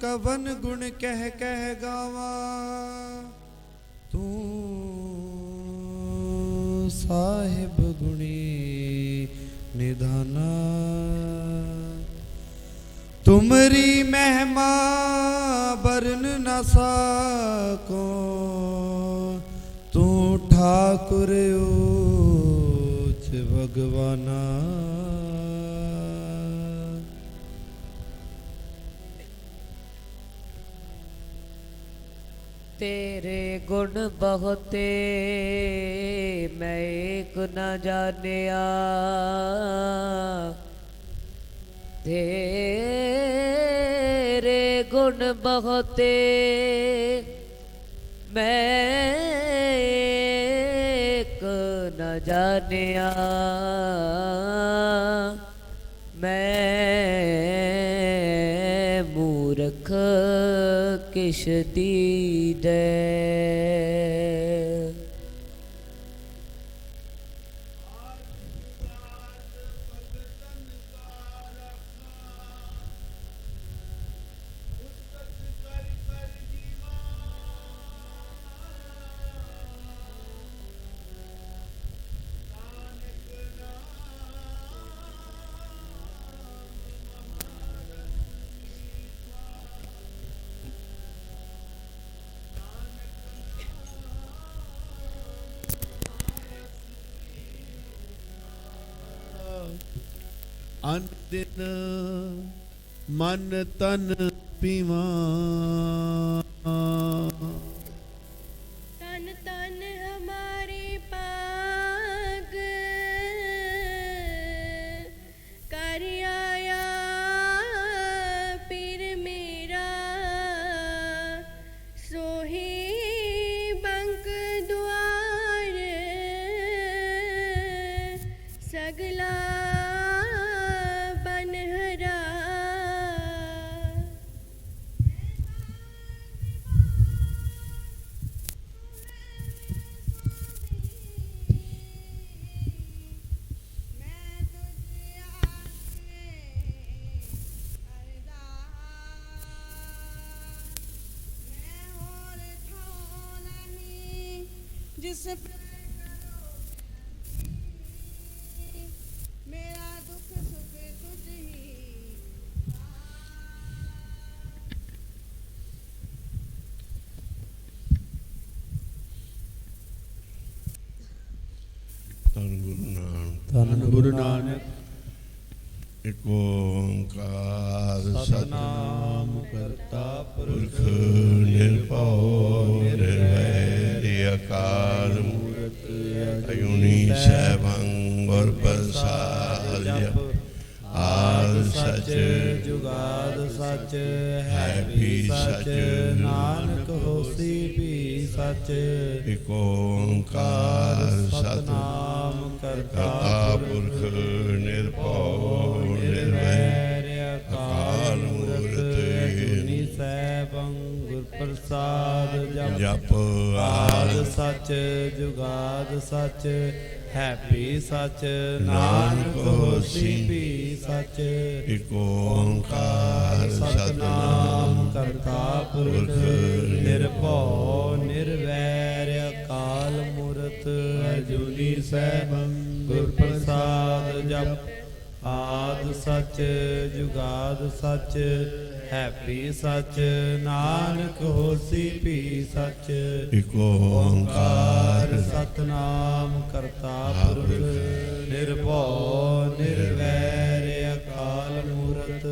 कवन गुण कह कह गावा तू साहिब गुणी निधाना। तुमरी महिमा बरन न साको तू ठाकुर ऊच भगवाना। तेरे गुण बहुते मैं एक न जानिया। तेरे गुण बहुते मैं एक न जानिया। मैं मूर्ख किश दीदे। अन दिन मन तन पीवा तन तन हमारे पाग कर आया पीर मेरा सोही बंक द्वार सगला जिस मेरा दुख सुख तुझ ही। धन गुरु नानक एक ओंकार सतनाम करता पुरख निर्भव निर्वैर अकाल मूरत अजूनी सैभं गुर प्रसाद। आद सच जुगाद सच है भी सच नानक होसी भी सच। एक ओंकार सतनाम करता पुरख निर्भव निर्वैर अकाल मूरत अजूनी सैभं गुर प्रसाद। जप आद सच जुगाद सच है भी सच नानक होसी भी सच। एक ओंकार सतनाम करता पुरख निर्भव निर्वैर अकाल मूरत अजूनी सैभं गुर प्रसाद। जप आद सच जुगाद सच है भी सच नानक होसी भी सच। एक ओंकार सतनाम करता पुरख निर्भव निर्वैर अकाल मूरत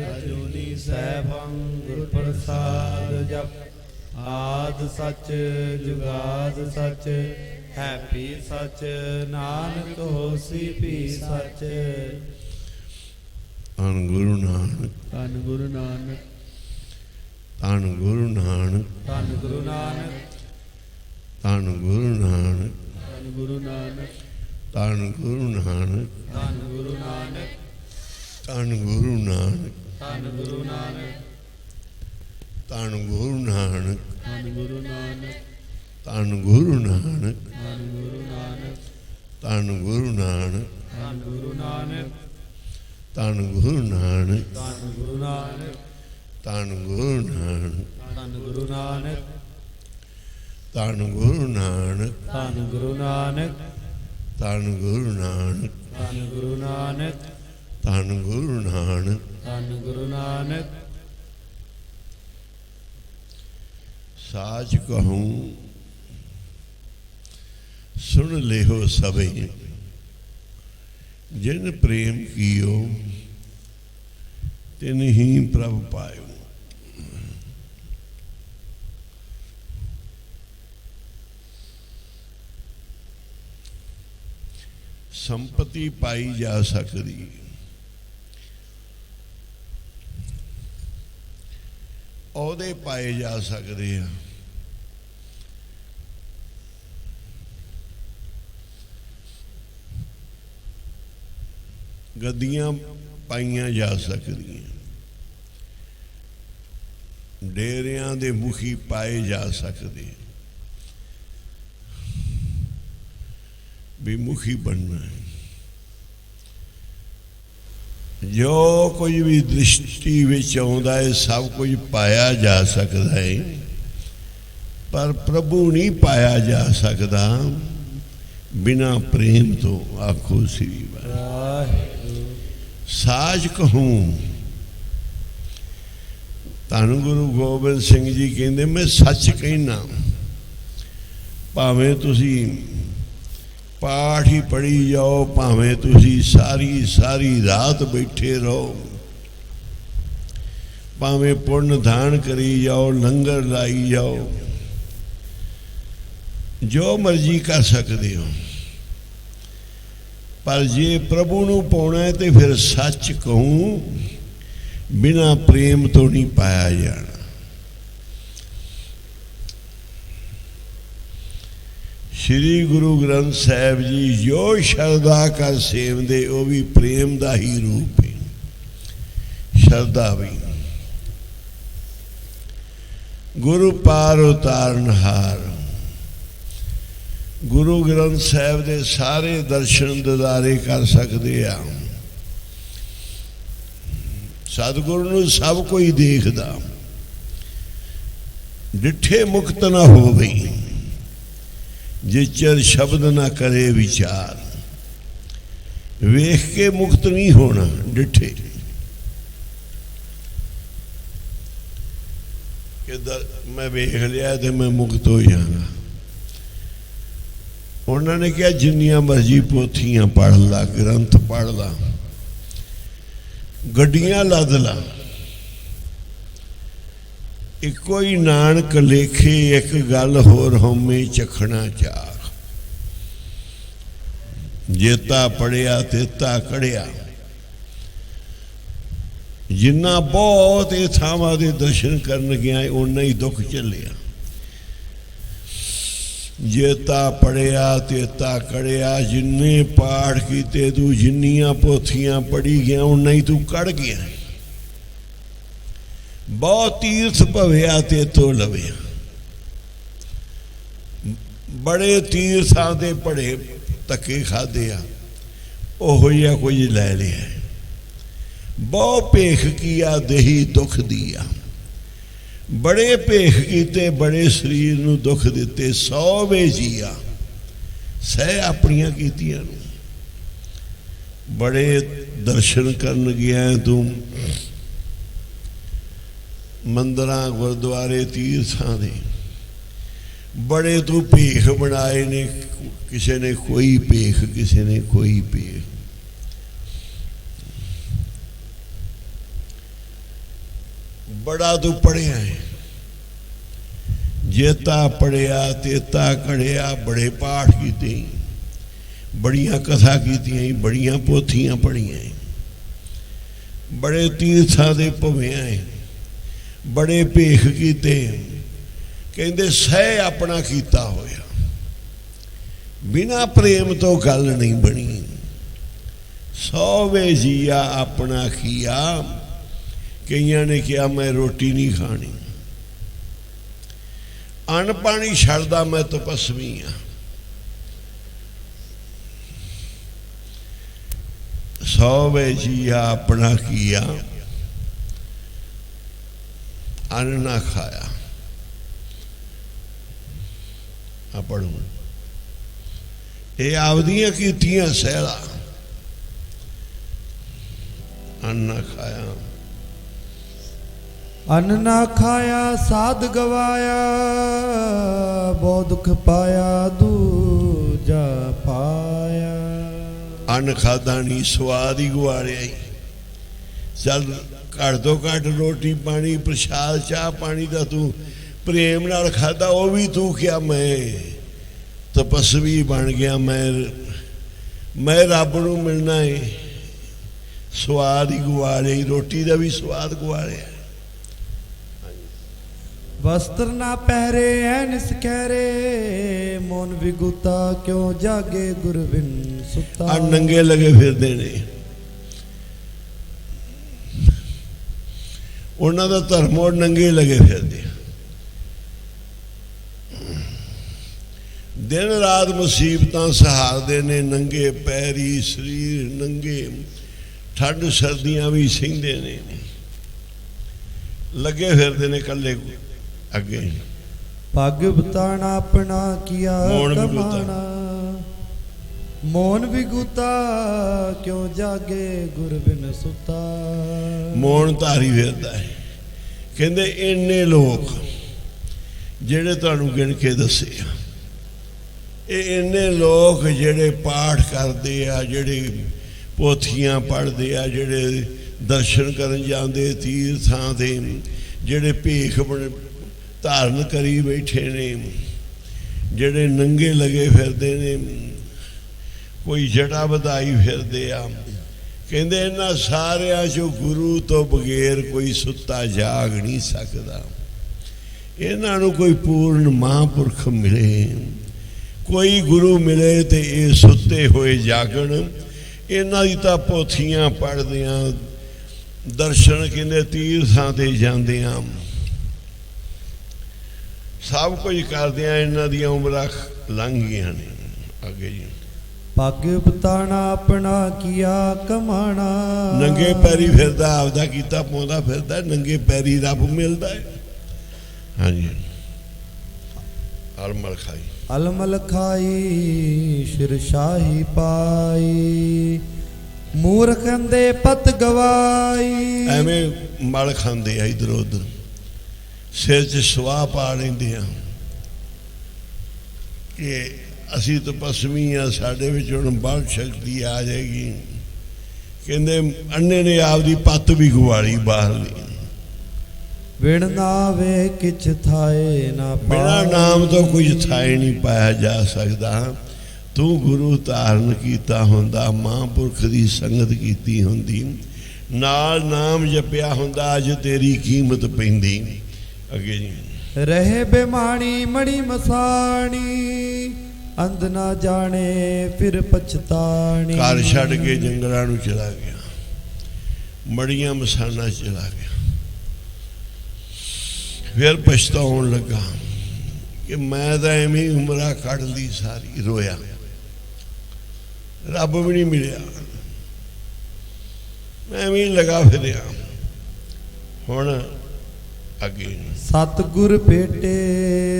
अजूनी सैभं गुर प्रसाद। जप आद सच जुगाद सच है भी सच नानक होसी भी सच। ਧੰਨ ਗੁਰੂ ਨਾਨਕ ਧੰਨ ਗੁਰੂ ਨਾਨਕ ਧੰਨ ਗੁਰੂ ਨਾਨਕ ਧੰਨ ਗੁਰੂ ਨਾਨਕ ਧੰਨ ਗੁਰੂ ਨਾਨਕ ਧੰਨ ਗੁਰੂ ਨਾਨਕ ਧੰਨ ਗੁਰੂ ਨਾਨਕ ਧੰਨ ਗੁਰੂ ਨਾਨਕ ਧੰਨ ਗੁਰੂ ਨਾਨਕ ਧੰਨ ਗੁਰੂ ਨਾਨਕ ਧੰਨ ਗੁਰੂ ਨਾਨਕ ਧੰਨ ਗੁਰੂ ਨਾਨਕ ਧੰਨ ਗੁਰੂ ਨਾਨਕ ਧੰਨ ਗੁਰੂ ਨਾਨਕ ਧੰਨ ਗੁਰੂ ਨਾਨਕ ਧੰਨ ਗੁਰੂ ਨਾਨਕ ਧੰਨ ਗੁਰੂ ਨਾਨਕ ਧੰਨ ਗੁਰੂ ਨਾਨਕ ਧੰਨ ਗੁਰੂ ਨਾਨਕ ਧੰਨ ਗੁਰੂ ਨਾਨਕ ਧੰਨ ਗੁਰੂ ਨਾਨਕ ਧੰਨ ਗੁਰੂ ਨਾਨਕ ਧੰਨ ਗੁਰੂ ਨਾਨਕ ਧੰਨ ਗੁਰੂ ਨਾਨਕ ਧੰਨ ਗੁਰੂ ਨਾਨਕ ਧੰਨ ਗੁਰੂ ਨਾਨਕ। ਸਾਚ ਕਹੂੰ ਸੁਣ ਲਿਓ ਸਭੇ ਜਿਨ ਪ੍ਰੇਮ ਕੀਓ ਤਿਨ ਹੀ ਪ੍ਰਭ ਪਾਇਓ। ਸੰਪਤੀ ਪਾਈ ਜਾ ਸਕਦੀ, ਉਹਦੇ ਪਾਏ ਜਾ ਸਕਦੇ ਆ, ਗੱਦੀਆਂ ਪਾਈਆਂ ਜਾ ਸਕਦੀਆਂ, ਡੇਰਿਆਂ ਦੇ ਮੁਖੀ ਪਾਏ ਜਾ ਸਕਦੇ, ਵੀ ਮੁਖੀ ਬਣਨਾ ਹੈ। ਜੋ ਕੁਝ ਵੀ ਦ੍ਰਿਸ਼ਟੀ ਵਿੱਚ ਆਉਂਦਾ ਹੈ ਸਭ ਕੁਝ ਪਾਇਆ ਜਾ ਸਕਦਾ ਹੈ, ਪਰ ਪ੍ਰਭੂ ਨਹੀਂ ਪਾਇਆ ਜਾ ਸਕਦਾ ਬਿਨਾ ਪ੍ਰੇਮ ਤੋਂ। ਆਖੋ ਸ੍ਰੀ ਵਾਹਿਗੁਰੂ। ਸਾਚ ਕਹੂੰ, ਧੰਨ ਗੁਰੂ ਗੋਬਿੰਦ ਸਿੰਘ ਜੀ ਕਹਿੰਦੇ ਮੈਂ ਸੱਚ ਕਹਿਣਾ, ਭਾਵੇਂ ਤੁਸੀਂ ਪਾਠ ਹੀ ਪੜ੍ਹੀ ਜਾਓ, ਭਾਵੇਂ ਤੁਸੀਂ ਸਾਰੀ ਰਾਤ ਬੈਠੇ ਰਹੋ, ਭਾਵੇਂ ਪੁੰਨ ਦਾਨ ਕਰੀ ਜਾਓ, ਲੰਗਰ ਲਾਈ ਜਾਓ, ਜੋ ਮਰਜ਼ੀ ਕਰ ਸਕਦੇ ਹੋ, ਪਰ ਜੇ ਪ੍ਰਭੂ ਨੂੰ ਪਾਉਣਾ ਹੈ ਤੇ ਫਿਰ ਸੱਚ ਕਹੂੰ ਬਿਨਾ ਪ੍ਰੇਮ ਤੋਂ ਨਹੀਂ ਪਾਇਆ ਜਾਣਾ। ਸ਼੍ਰੀ ਗੁਰੂ ਗ੍ਰੰਥ ਸਾਹਿਬ ਜੀ ਜੋ ਸ਼ਰਧਾ ਕਰ ਸੇਵਦੇ ਉਹ ਵੀ ਪ੍ਰੇਮ ਦਾ ਹੀ ਰੂਪ ਹੈ। ਸ਼ਰਧਾ ਵੀ ਗੁਰੂ ਪਾਰ ਉਤਾਰਨਹਾਰ। ਗੁਰੂ ਗ੍ਰੰਥ ਸਾਹਿਬ ਦੇ ਸਾਰੇ ਦਰਸ਼ਨ ਦਿਦਾਰੇ ਕਰ ਸਕਦੇ ਆ। ਸਤਿਗੁਰੂ ਨੂੰ ਸਭ ਕੋਈ ਦੇਖਦਾ, ਡਿੱਠੇ ਮੁਕਤ ਨਾ ਹੋਵੇ ਜੇ ਚਿਰ ਸ਼ਬਦ ਨਾ ਕਰੇ ਵਿਚਾਰ। ਵੇਖ ਕੇ ਮੁਕਤ ਨਹੀਂ ਹੋਣਾ, ਡਿੱਠੇ ਕਿ ਮੈਂ ਵੇਖ ਲਿਆ ਤੇ ਮੈਂ ਮੁਕਤ ਹੋ ਜਾਣਾ। ਉਹਨਾਂ ਨੇ ਕਿਹਾ ਜਿੰਨੀਆਂ ਮਰਜ਼ੀ ਪੋਥੀਆਂ ਪੜ੍ਹ ਲਾ, ਗ੍ਰੰਥ ਪੜ੍ਹ ਲਾ, ਗੱਡੀਆਂ ਲੱਦ ਲਾ, ਇੱਕੋ ਹੀ ਨਾਨਕ ਲੇਖੇ ਇੱਕ ਗੱਲ ਹੋਰ ਹਉਮੈ ਚਖਣਾ ਚਾਖ। ਜੇਤਾ ਪੜਿਆ ਤੇਤਾ ਕੜਿਆ। ਜਿੰਨਾ ਬਹੁਤ ਇਹ ਥਾਵਾਂ ਦੇ ਦਰਸ਼ਨ ਕਰਨ ਗਿਆ ਓਨਾ ਹੀ ਦੁੱਖ ਚੱਲਿਆ। ਜੇਤਾ ਪੜਿਆ ਤੇਤਾ ਕੜਿਆ। ਜਿੰਨੇ ਪਾਠ ਕੀਤੇ ਤੂੰ, ਜਿੰਨੀਆਂ ਪੋਥੀਆਂ ਪੜ੍ਹੀ ਗਿਆ ਓਨਾ ਹੀ ਤੂੰ ਕੜ ਗਿਆ। ਬਹੁਤ ਤੀਰਥ ਭਵਿਆ ਤੇ ਤੋ ਲਵਿਆ। ਬੜੇ ਤੀਰਥਾਂ ਦੇ ਬੜੇ ਧੱਕੇ ਖਾਦੇ ਆ, ਉਹੋ ਜਿਹਾ ਕੁਝ ਲੈ ਲਿਆ। ਬਹੁ ਭੇਖ ਕੀਆ ਦੇਹੀ ਦੁੱਖ ਦੀਆ। ਬੜੇ ਭੇਖ ਕੀਤੇ, ਬੜੇ ਸਰੀਰ ਨੂੰ ਦੁੱਖ ਦਿੱਤੇ। 100 ਵੇ ਜੀਆ ਸਹਿ ਆਪਣੀਆਂ ਕੀਤੀਆਂ ਨੂੰ। ਬੜੇ ਦਰਸ਼ਨ ਕਰਨ ਗਿਆ ਤੂੰ, ਮੰਦਰਾਂ ਗੁਰਦੁਆਰੇ ਤੀਰਥਾਂ ਦੇ। ਬੜੇ ਤੂੰ ਭੇਖ ਬਣਾਏ ਨੇ, ਕਿਸੇ ਨੇ ਕੋਈ ਭੇਖ, ਕਿਸੇ ਨੇ ਕੋਈ ਭੇਖ। ਬੜਾ ਤੂੰ ਪੜ੍ਹਿਆ ਹੈ, ਜੇਤਾ ਪੜ੍ਹਿਆ ਤੇਤਾ ਕੜਿਆ। ਬੜੇ ਪਾਠ ਕੀਤੇ, ਬੜੀਆਂ ਕਥਾ ਕੀਤੀਆਂ, ਬੜੀਆਂ ਪੋਥੀਆਂ ਪੜ੍ਹੀਆਂ, ਬੜੇ ਤੀਰਥਾਂ ਦੇ ਭਵਿਆ, ਬੜੇ ਭੇਖ ਕੀਤੇ। ਕਹਿੰਦੇ ਸਹਿ ਆਪਣਾ ਕੀਤਾ ਹੋਇਆ। ਬਿਨਾ ਪ੍ਰੇਮ ਤੋਂ ਗੱਲ ਨਹੀਂ ਬਣੀ। 100 ਵੇ ਜੀਆ ਆਪਣਾ ਕੀਆ। ਕਈਆਂ ਨੇ ਕਿਹਾ ਮੈਂ ਰੋਟੀ ਨਹੀਂ ਖਾਣੀ, ਅੰਨ ਪਾਣੀ ਛੱਡਦਾ, ਮੈਂ ਤਪਸਵੀ ਹਾਂ। 100 ਵੇ ਜੀਆ ਆਪਣਾ ਕੀਆ। अन्न ना खाया। आ पढ़ो, ये आपदियां कीतियां सहला। अन्न ना खाया, अन्न ना खाया साध गवाया, बहुत दुख पाया दूजा पाया। अन्न खादा नहीं, स्वाद ही गुआड़िया। चल घट तो घट रोटी पानी प्रसाद चाह पानी का तू प्रेम नाल खादा, वो भी तू क्या मैं तपस्वी बन गया, मैं रब नूं मिलना है। स्वाद ही गुआड़िया, रोटी का भी स्वाद गुआड़िया। वस्त्र ना पहरे ऐन सकहरे, मोन विगुता क्यों जागे गुरबिन सुता। नंगे लगे फिरदे ने, उन्हां दा धर्म और नंगे लगे फिरदे। दिन रात मुसीबतां सहारदे ने, नंगे पैरी शरीर नंगे, ठंड सर्दियां भी सहिंदे ने, लगे फिरदे ने कल्ले अगे। पग बताना अपना किया मोन कमाना, मोन विगुता क्यों जागे गुरबिन सुता। मौन धारी फिरदा है। कहंदे इन्ने लोग जेड़े तुहानूं गिण के दसे आ, इन्ने लोग जेड़े पाठ करते आ, जेड़े पोथियां पढ़ते आ, जेड़े दर्शन करन जाते तीर्थां ते, जेड़े भीख धारण करी बैठे ने, जेड़े नंगे लगे फिरदे ने, कोई जटा बधाई फिरदे आ। कहंदे इन्हां सारियां चों गुरु तो बगैर कोई सुत्ता जाग नहीं सकदा। इन्हां नूं कोई पूर्ण महापुरख मिले, कोई गुरु मिले तो ये सुते हुए जागण। इन्हां दी तां पोथियां पढ़दियां, दर्शन कहंदे तीर्थां ते जांदियां, सब कुछ करदियां, इन्हां दियां उमरां लंघ गईयां ने। अगे जी, पग बताना अपना किया कमाना, नंगे पैरी फिरदा, आपदा कीता पाउंदा फिरदा, नंगे पैरी रब मिलदा है। हाँ जी, अलमल खाई, अलमल खाई सिर शाही पाई, मूर्ख अंधे पत गवाई। एवें मल खांदे आ इधर उधर, सिर च सुआह पा लेंदे आ कि असी तपस्वी हाँ, साढ़े विच हुण बल शक्ति आ जाएगी। कहंदे अन्ने ने आपदी पत भी गुआड़ी बाहरली। बिन नावे किछ थाए ना पाए, बिना नाम तो कुछ थाए नहीं पाया जा सकता। तू गुरु धारण कीता हुंदा, महापुरख दी संगत कीती हुंदी, नाल नाम जपिया हुंदा, अज तेरी कीमत पैंदी। अगे जी, रहे बेमानी मणि मसाणी, अंध ना जाने फिर पछतानी। घर छड़ के जंगलां नूं चला गया, मड़ियां मसाना चला गया, फिर पछताउण लगा कि मैं तो एवें उमरा कढ़ ली सारी। रोया, रब भी नहीं मिलिया, मैं एवें लगा फिरिया। हुण अगे, सतगुर भेटे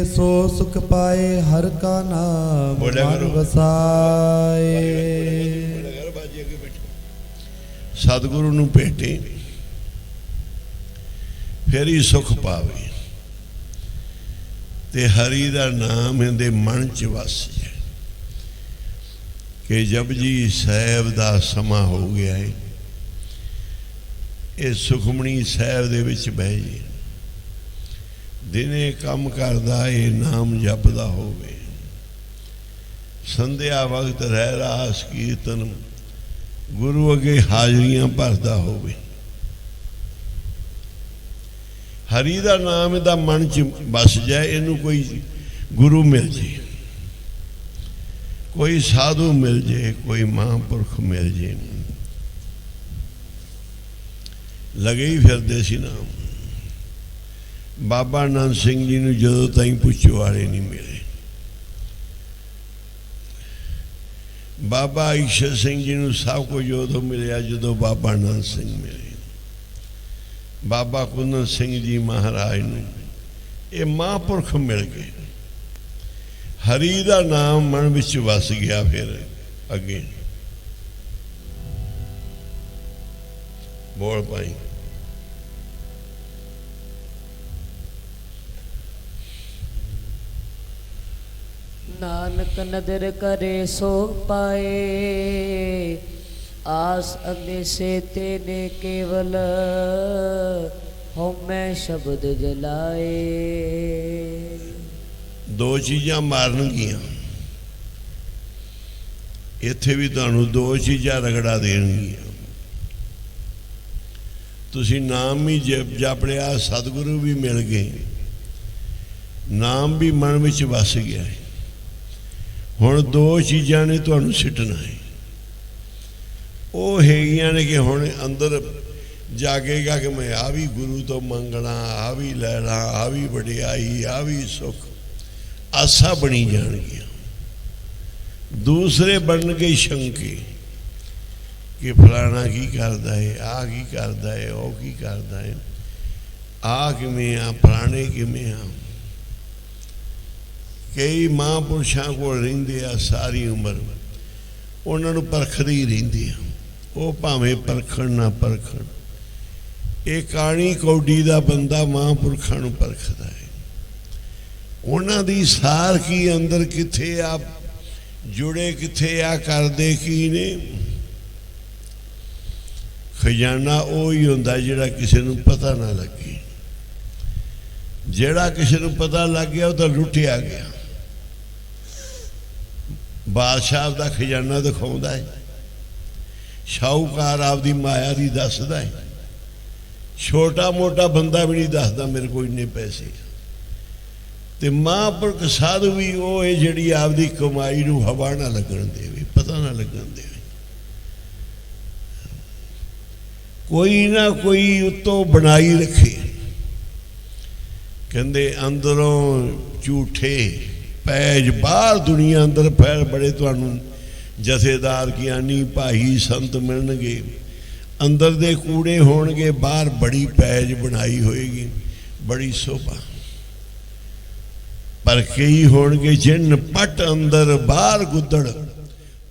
सो सुख पाए, हर का नाम मन वसाए। सतगुरु नूं भेटे फिर ही सुख पावे, ते हरि दा नाम इहदे मन च वस जाए। कि जपजी साहिब दा समा हो गया है, ये सुखमणी साहिब दे विच बह जे, दिने काम करदा ये नाम जपदा होवे, संध्या वक्त रह रास कीर्तन गुरु अगे हाजरियां भरदा होवे। हरि दा नाम दा मन च बस जाए, इनू कोई गुरु मिल जाए, कोई साधु मिल जाए, कोई महापुरख मिल जाए, लगे ही फिरदे सी नाम। बाबा नानक सिंह जी नूं जदों ताईं पुछो वाले नहीं मिले, बाबा ईश्वर सिंह जी नूं सब कुछ उदों मिलिया जदों बाबा नानक सिंह मिले। ਬਾਬਾ ਕੁੰਦਨ ਸਿੰਘ ਜੀ ਮਹਾਰਾਜ ਨੂੰ ਇਹ ਮਹਾਂਪੁਰਖ ਮਿਲ ਗਏ। ਹਰੀ ਦਾ ਨਾਮ ਮਨ ਵਿੱਚ ਵਸ ਗਿਆ। ਫਿਰ ਅੱਗੇ ਬੋਲ ਪਾਈ। ਨਾਨਕ ਨਦਰ ਕਰੇ ਸੋ ਪਾਏ, ਆਸ ਅੰਦੇਸੇ ਤੇਨੇ ਕੇਵਲ, ਹਉਮੈ ਸ਼ਬਦ ਜਲਾਏ। ਦੋ ਚੀਜ਼ਾਂ ਮਾਰਨਗੀਆਂ ਇੱਥੇ ਵੀ, ਤੁਹਾਨੂੰ ਦੋ ਚੀਜ਼ਾਂ ਰਗੜਾ ਦੇਣਗੀਆਂ। ਤੁਸੀਂ ਨਾਮ ਵੀ ਜਪ ਲਿਆ, ਸਤਿਗੁਰੂ ਵੀ ਮਿਲ ਗਏ, ਨਾਮ ਵੀ ਮਨ ਵਿੱਚ ਵਸ ਗਿਆ ਹੈ। ਹੁਣ ਦੋ ਚੀਜ਼ਾਂ ਨੇ ਤੁਹਾਨੂੰ ਸਿੱਟਣਾ ਹੈ। ਉਹ ਹੈਗੀਆਂ ਨੇ ਕਿ ਹੁਣ ਅੰਦਰ ਜਾਗੇਗਾ ਕਿ ਮੈਂ ਆ ਵੀ ਗੁਰੂ ਤੋਂ ਮੰਗਣਾ, ਆ ਵੀ ਲੈਣਾ, ਆ ਵੀ ਵਡਿਆਈ, ਆ ਵੀ ਸੁੱਖ, ਆਸਾ ਬਣੀ ਜਾਣਗੀਆਂ। ਦੂਸਰੇ ਬਣਨਗੇ ਸ਼ੰਕੇ ਕਿ ਫਲਾਣਾ ਕੀ ਕਰਦਾ ਹੈ, ਆ ਕੀ ਕਰਦਾ ਹੈ, ਉਹ ਕੀ ਕਰਦਾ ਹੈ, ਆ ਕਿਵੇਂ ਆ, ਫਲਾਣੇ ਕਿਵੇਂ ਆ। ਕਈ ਮਹਾਂਪੁਰਸ਼ਾਂ ਕੋਲ ਰਹਿੰਦੇ ਆ ਸਾਰੀ ਉਮਰ, ਉਹਨਾਂ ਨੂੰ ਪਰਖਦੇ ਹੀ ਰਹਿੰਦੇ ਆ, ਉਹ ਭਾਵੇਂ ਪਰਖਣ ਨਾ ਪਰਖਣ। ਇਹ ਕਾਣੀ ਕੌਡੀ ਦਾ ਬੰਦਾ ਮਹਾਂਪੁਰਖਾਂ ਨੂੰ ਪਰਖਦਾ ਹੈ। ਉਹਨਾਂ ਦੀ ਸਾਰ ਕੀ, ਅੰਦਰ ਕਿੱਥੇ ਆ ਜੁੜੇ, ਕਿੱਥੇ ਆ ਕਰਦੇ ਕੀ ਨੇ। ਖਜ਼ਾਨਾ ਉਹ ਹੀ ਹੁੰਦਾ ਜਿਹੜਾ ਕਿਸੇ ਨੂੰ ਪਤਾ ਨਾ ਲੱਗੇ। ਜਿਹੜਾ ਕਿਸੇ ਨੂੰ ਪਤਾ ਲੱਗ ਗਿਆ ਉਹ ਤਾਂ ਲੁੱਟਿਆ ਗਿਆ। ਬਾਦਸ਼ਾਹ ਦਾ ਖਜ਼ਾਨਾ ਦਿਖਾਉਂਦਾ ਹੈ, ਸ਼ਾਹੂਕਾਰ ਆਪਦੀ ਮਾਇਆ ਦੀ ਦੱਸਦਾ ਹੈ, ਛੋਟਾ ਮੋਟਾ ਬੰਦਾ ਵੀ ਨਹੀਂ ਦੱਸਦਾ ਮੇਰੇ ਕੋਲ ਇੰਨੇ ਪੈਸੇ। ਤੇ ਮਹਾਂਪੁਰਖ ਸਾਧੂ ਵੀ ਉਹ ਹੈ ਜਿਹੜੀ ਆਪਦੀ ਕਮਾਈ ਨੂੰ ਹਵਾ ਨਾ ਲੱਗਣ ਦੇਵੇ, ਪਤਾ ਨਾ ਲੱਗਣ ਦੇਵੇ। ਕੋਈ ਨਾ ਕੋਈ ਉੱਤੋਂ ਬਣਾਈ ਰੱਖੇ। ਕਹਿੰਦੇ ਅੰਦਰੋਂ ਝੂਠੇ ਪੈਜ, ਬਾਹਰ ਦੁਨੀਆ ਅੰਦਰ ਫੈਲ ਬੜੇ ਤੁਹਾਨੂੰ ਜਥੇਦਾਰ ਗਿਆਨੀ ਭਾਈ ਸੰਤ ਮਿਲਣਗੇ। ਅੰਦਰ ਦੇ ਕੂੜੇ ਹੋਣਗੇ, ਬਾਹਰ ਬੜੀ ਪੈਜ ਬਣਾਈ ਹੋਏਗੀ, ਬੜੀ ਸੋਭਾ। ਪਰ ਕਈ ਹੋਣਗੇ ਜਿਨ ਪਟ ਅੰਦਰ ਬਾਹਰ ਗੁੱਦੜ,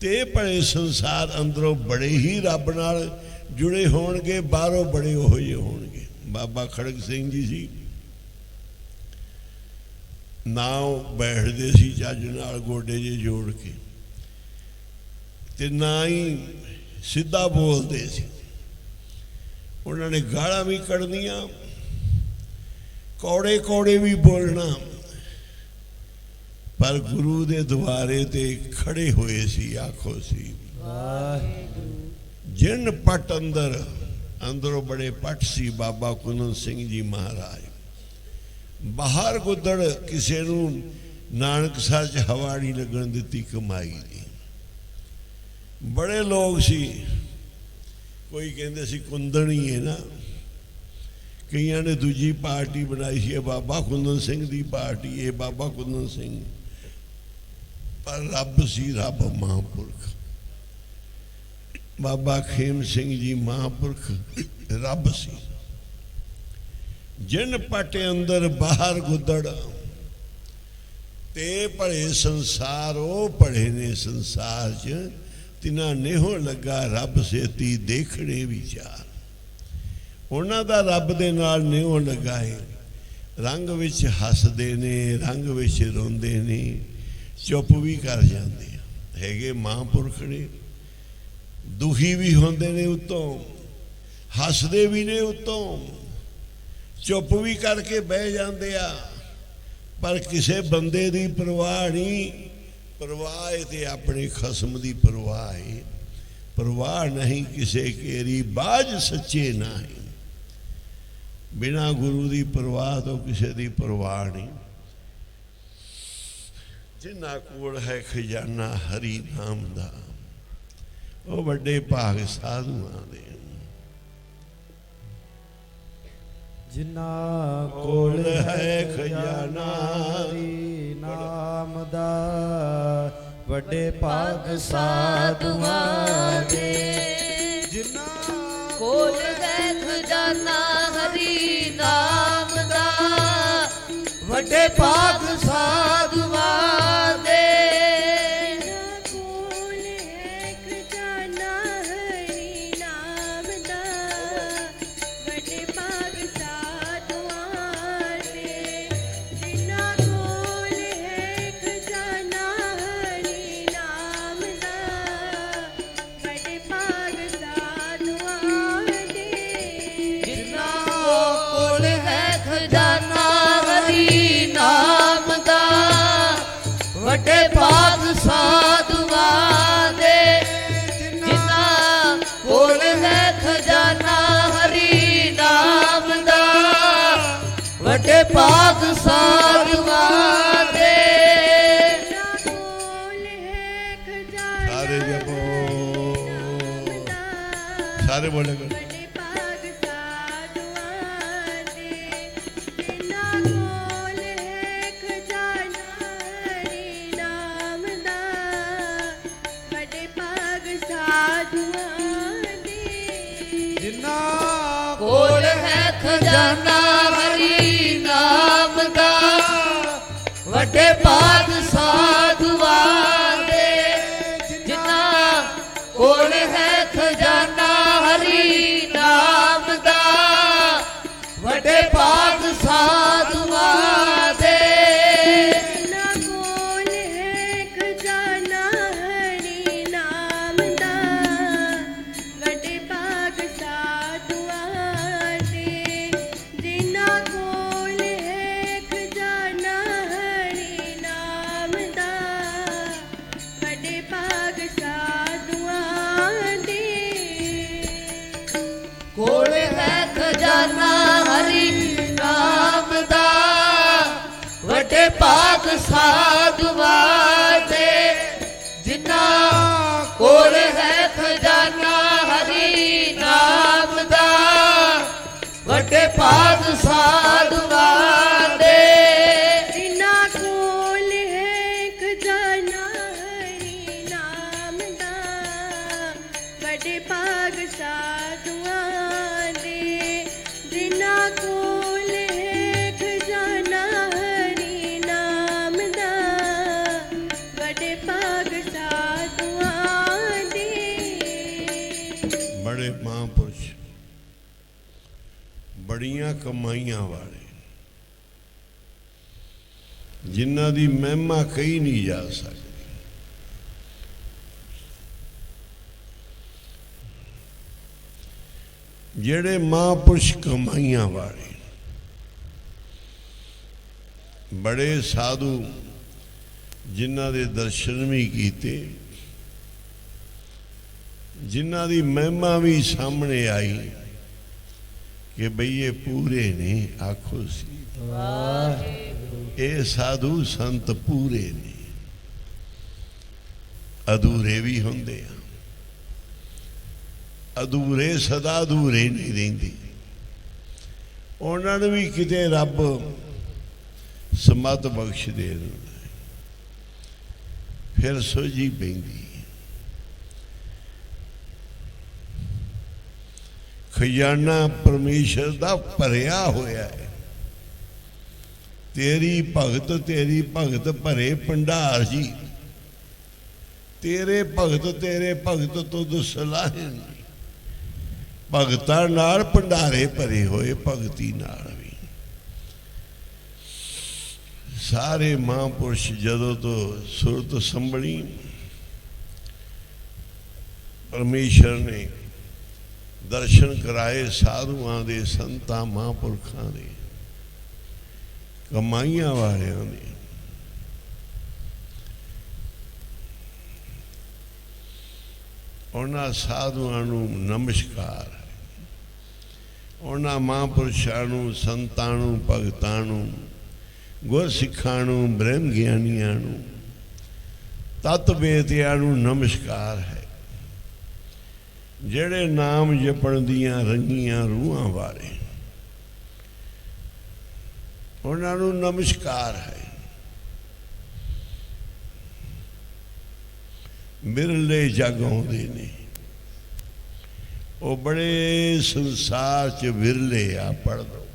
ਤੇ ਭਲੇ ਸੰਸਾਰ ਅੰਦਰੋਂ ਬੜੇ ਹੀ ਰੱਬ ਨਾਲ ਜੁੜੇ ਹੋਣਗੇ, ਬਾਹਰੋਂ ਬੜੇ ਉਹੋ ਜਿਹੇ ਹੋਣਗੇ। ਬਾਬਾ ਖੜਕ ਸਿੰਘ ਜੀ ਸੀ, ਨਾਉ ਬੈਠਦੇ ਸੀ ਚੱਜ ਨਾਲ ਗੋਡੇ ਜੇ ਜੋੜ ਕੇ, ਤੇ ਨਾ ਹੀ ਸਿੱਧਾ ਬੋਲਦੇ ਸੀ। ਉਹਨਾਂ ਨੇ ਗਾਲਾਂ ਵੀ ਕੱਢਣੀਆਂ, ਕੌੜੇ ਕੌੜੇ ਵੀ ਬੋਲਣਾ, ਪਰ ਗੁਰੂ ਦੇ ਦੁਆਰੇ ਤੇ ਖੜੇ ਹੋਏ ਸੀ। ਆਖੋ ਸੀ ਜਿਨ ਪਟ ਅੰਦਰ, ਅੰਦਰੋਂ ਬੜੇ ਪਟ ਸੀ ਬਾਬਾ ਕੁੰਦਨ ਸਿੰਘ ਜੀ ਮਹਾਰਾਜ। ਬਾਹਰ ਗੁੱਦੜ, ਕਿਸੇ ਨੂੰ ਨਾਨਕਸਰ 'ਚ ਹਵਾ ਨਹੀਂ ਲੱਗਣ ਦਿੱਤੀ ਕਮਾਈ ਦੀ। ਬੜੇ ਲੋਕ ਸੀ, ਕੋਈ ਕਹਿੰਦੇ ਸੀ ਕੁੰਦਨ ਹੀ ਹੈ ਨਾ, ਕਈਆਂ ਨੇ ਦੂਜੀ ਪਾਰਟੀ ਬਣਾਈ ਸੀ, ਇਹ ਬਾਬਾ ਕੁੰਦਨ ਸਿੰਘ ਦੀ ਪਾਰਟੀ, ਇਹ ਬਾਬਾ ਕੁੰਦਨ ਸਿੰਘ। ਪਰ ਰੱਬ ਸੀ, ਰੱਬ ਮਹਾਂਪੁਰਖ। ਬਾਬਾ ਖੇਮ ਸਿੰਘ ਜੀ ਮਹਾਂਪੁਰਖ ਰੱਬ ਸੀ। ਜਿਨ ਪਟ ਅੰਦਰ ਬਾਹਰ ਗੁੱਦੜ, ਤੇ ਭਲੇ ਸੰਸਾਰ ਉਹ ਭਲੇ ਨੇ ਸੰਸਾਰ 'ਚ, ਤਿਨਾਂ ਨੇਹੋ ਲੱਗਾ ਰੱਬ ਸੇਤੀ ਦੇਖਣੇ ਵਿਚਾਰ। ਉਹਨਾਂ ਦਾ ਰੱਬ ਦੇ ਨਾਲ ਨੇਹੋ ਲੱਗਾ ਹੈ। ਰੰਗ ਵਿੱਚ ਹੱਸਦੇ ਨੇ, ਰੰਗ ਵਿੱਚ ਰੋਂਦੇ ਨੇ, ਚੁੱਪ ਵੀ ਕਰ ਜਾਂਦੇ ਹੈਗੇ ਮਹਾਂਪੁਰਖ ਨੇ। ਦੁਖੀ ਵੀ ਹੁੰਦੇ ਨੇ ਉੱਤੋਂ, ਹੱਸਦੇ ਵੀ ਨੇ ਉੱਤੋਂ, ਚੁੱਪ ਵੀ ਕਰਕੇ ਬਹਿ ਜਾਂਦੇ ਆ। ਪਰ ਕਿਸੇ ਬੰਦੇ ਦੀ ਪਰਵਾਹ ਨਹੀਂ। ਪਰਵਾਹ ਹੈ ਤੇ ਆਪਣੇ ਖਸਮ ਦੀ ਪਰਵਾਹ ਹੈ। ਪਰਵਾਹ ਨਹੀਂ ਕਿਸੇ ਕੇਰੀ ਬਾਝ ਸੱਚੇ ਨਾਹੀਂ। ਬਿਨਾਂ ਗੁਰੂ ਦੀ ਪਰਵਾਹ ਤੋਂ ਕਿਸੇ ਦੀ ਪਰਵਾਹ ਨਹੀਂ। ਜਿਨ੍ਹਾਂ ਕੋਲ ਹੈ ਖਜ਼ਾਨਾ ਹਰੀ ਨਾਮ ਦਾ, ਉਹ ਵੱਡੇ ਭਾਗ ਸਾਧੂਆਂ ਦੇ। ਜਿਨ੍ਹਾਂ ਕੋਲ ਹੈ ਖਜ਼ਾਨਾ ਹਰੀ ਨਾਮ ਦਾ, ਵੱਡੇ ਭਾਗ ਸਾਧੂਆਂ ਦੇ। ਕੋਲ ਹੈ ਖਜ਼ਾਨਾ ਹਰੀ ਨਾਮ ਦਾ ਵੱਡੇ ਭਾਗ ਸਾਧੂਆਂ ਦੇ ਕੋਲ ਹੈ ਖਜ਼ਾਨਾ ਹਰੀ ਨਾਮ ਦਾ ਵੱਡੇ ਭਾਗ ਸਾਧੂਆਂ ਦੇ ਜਿਨ੍ਹਾਂ ਕੋਲ ਹੈ ਖਜ਼ਾਨਾ ਹਰੀ ਨਾਮ ਦਾ ਵੱਡੇ ਭਾਗ ਸਾਧੂਆਂ ਦੇ ਜਿਨ੍ਹਾਂ ਕੋਲ ਹੈ ਖਜ਼ਾਨਾ ਹਰੀ ਨਾਮ ਦਾ ਵੱਡੇ ਭਾਗ ਸਾਧੂਆਂ ਦੇ ਜਿਨ੍ਹਾਂ ਕੋਲ ਹੈ ਖਜ਼ਾਨਾ ਹਰੀ ਨਾਮ ਦਾ ਵੱਡੇ ਭਾਗ ਸਾਧੂਆਂ ਦੇ ਜਿਨ੍ਹਾਂ ਕੋਲ ਹੈ ਖਜ਼ਾਨਾ ਸਾਰੇ ਜਪੋ ਨਾਮ ਦਾ ਸਾਰੇ ਬੋਲੇ ਕਰੋ। ਵੱਡੇ ਭਾਗ ਸਾਧੂਆਂ ਦੇ ਜਿਨ੍ਹਾਂ ਕੋਲ ਹੈ ਖਜ਼ਾਨਾ ਹਰੀ ਨਾਮ ਦਾ ਵੱਡੇ ਭਾਗ ਸਾਧੂਆਂ ਦੇ ਜਿਨ੍ਹਾਂ ਕੋਲ ਹੈ ਖਜ਼ਾਨਾ ਹਰੀ ਨਾਮ ਦਾ ਵੱਡੇ ਭਾਗ ਸਾਧੂਆਂ ਦੇ ਜਿਨ੍ਹਾਂ ਕੋਲ ਹੈ ਖਜ਼ਾਨਾ ਹਰੀ ਨਾਮ ਦਾ ਵੱਡੇ ਭਾਗ ਸਾਧੂਆਂ ਦੇ ਜਿਨ੍ਹਾਂ ਕੋਲ ਹੈ ਖਜ਼ਾਨਾ ਹਰੀ ਨਾਮ ਦਾ ਵੱਡੇ ਭਾਗ ਸਾਧੂਆਂ ਦੇ ਜਿਨ੍ਹਾਂ ਕੋਲ ਹੈ ਖਜ਼ਾਨਾ ਹਰੀ ਨਾਮ ਦਾ ਵੱਡੇ ਭਾਗ ਸਾਧੂਆਂ ਦੇ ਕੋਲ ਹੈ ਖਜ਼ਾਨਾ ਹਰੀ ਨਾਮ ਦਾ ਵੱਡੇ ਭਾਗ ਸਾਧੂਆਂ ਦੇ ਜਿਨ੍ਹਾਂ ਕੋਲ ਹੈ ਖਜ਼ਾਨਾ ਹਰੀ ਨਾਮ ਦਾ ਵੱਡੇ ਭਾਗ ਸਾਧੂਆਂ ਦੇ ਜਿਨ੍ਹਾਂ ਕੋਲ ਹੈ ਖਜ਼ਾਨਾ ਹਰੀ ਨਾਮ ਦਾ ਵੱਡੇ ਭਾਗ ਸਾਧੂਆਂ ਦੇ ਜਿਨ੍ਹਾਂ ਕੋਲ ਹੈ ਖਜ਼ਾਨਾ ਹਰੀ ਨਾਮ ਦਾ ਵੱਡੇ ਭਾਗ ਸਾਧੂਆਂ ਦੇ ਬੜੇ ਮਹਾਂਪੁਰਸ਼ ਬੜੀਆਂ ਕਮਾਈਆਂ ਵਾਲੇ ਜਿਨ੍ਹਾਂ ਦੀ ਮਹਿਮਾ ਕਹੀ ਨਹੀਂ ਜਾ ਸਕਦੀ। ਜਿਹੜੇ ਮਹਾਂਪੁਰਸ਼ ਕਮਾਈਆਂ ਵਾਲੇ ਬੜੇ ਸਾਧੂ ਜਿਨ੍ਹਾਂ ਦੇ ਦਰਸ਼ਨ ਵੀ ਕੀਤੇ ਜਿਨ੍ਹਾਂ ਦੀ ਮਹਿਮਾ ਵੀ ਸਾਹਮਣੇ ਆਈ ਕਿ ਬਈ ਇਹ ਪੂਰੇ ਨੇ ਆਖੋ ਸੀ ਇਹ ਸਾਧੂ ਸੰਤ ਪੂਰੇ ਨੇ ਅਧੂਰੇ ਵੀ ਹੁੰਦੇ ਆ ਅਧੂਰੇ ਸਦਾ ਅਧੂਰੇ ਨਹੀਂ ਰਹਿੰਦੇ ਉਹਨਾਂ ਨੂੰ ਵੀ ਕਿਤੇ ਰੱਬ ਸਮਤ ਬਖਸ਼ ਦੇ ਦਿੰਦਾ ਫਿਰ ਸੋਝੀ ਪੈਂਦੀ ਖਜ਼ਾਨਾ ਪਰਮੇਸ਼ਰ ਦਾ ਭਰਿਆ ਹੋਇਆ ਹੈ ਤੇਰੀ ਭਗਤ ਭਰੇ ਭੰਡਾਰ ਜੀ ਤੇਰੇ ਭਗਤ ਤੁਧ ਸਲਾਹੇ ਭਗਤਾਂ ਨਾਲ ਭੰਡਾਰੇ ਭਰੇ ਹੋਏ ਭਗਤੀ ਨਾਲ ਵੀ ਸਾਰੇ ਮਹਾਂਪੁਰਸ਼ ਜਦੋਂ ਤੋਂ ਸੁਰਤ ਸੰਭਲੀ ਪਰਮੇਸ਼ਰ ਨੇ ਦਰਸ਼ਨ ਕਰਾਏ ਸਾਧੂਆਂ ਦੇ ਸੰਤਾਂ ਮਹਾਂਪੁਰਖਾਂ ਦੇ ਕਮਾਈਆਂ ਵਾਲਿਆਂ ਦੇ ਉਹਨਾਂ ਸਾਧੂਆਂ ਨੂੰ ਨਮਸਕਾਰ ਉਹਨਾਂ ਮਹਾਂਪੁਰਸ਼ਾਂ ਨੂੰ ਸੰਤਾਂ ਨੂੰ ਭਗਤਾਂ ਨੂੰ ਗੁਰਸਿੱਖਾਂ ਨੂੰ ਬ੍ਰਹਮ ਗਿਆਨੀਆਂ ਨੂੰ ਤਤ ਵੇਦਿਆਂ ਨੂੰ ਨਮਸਕਾਰ ਹੈ ਜਿਹੜੇ ਨਾਮ ਜਪਣ ਦੀਆਂ ਰੰਗੀਆਂ ਰੂਹਾਂ ਵਾਲੇ ਉਹਨਾਂ ਨੂੰ ਨਮਸਕਾਰ ਹੈ ਬਿਰਲੇ ਜਗ ਆਉਂਦੇ ਨੇ ਉਹ ਬੜੇ ਸੰਸਾਰ 'ਚ ਵਿਰਲੇ ਆ ਪੜ੍ਹ ਲਓ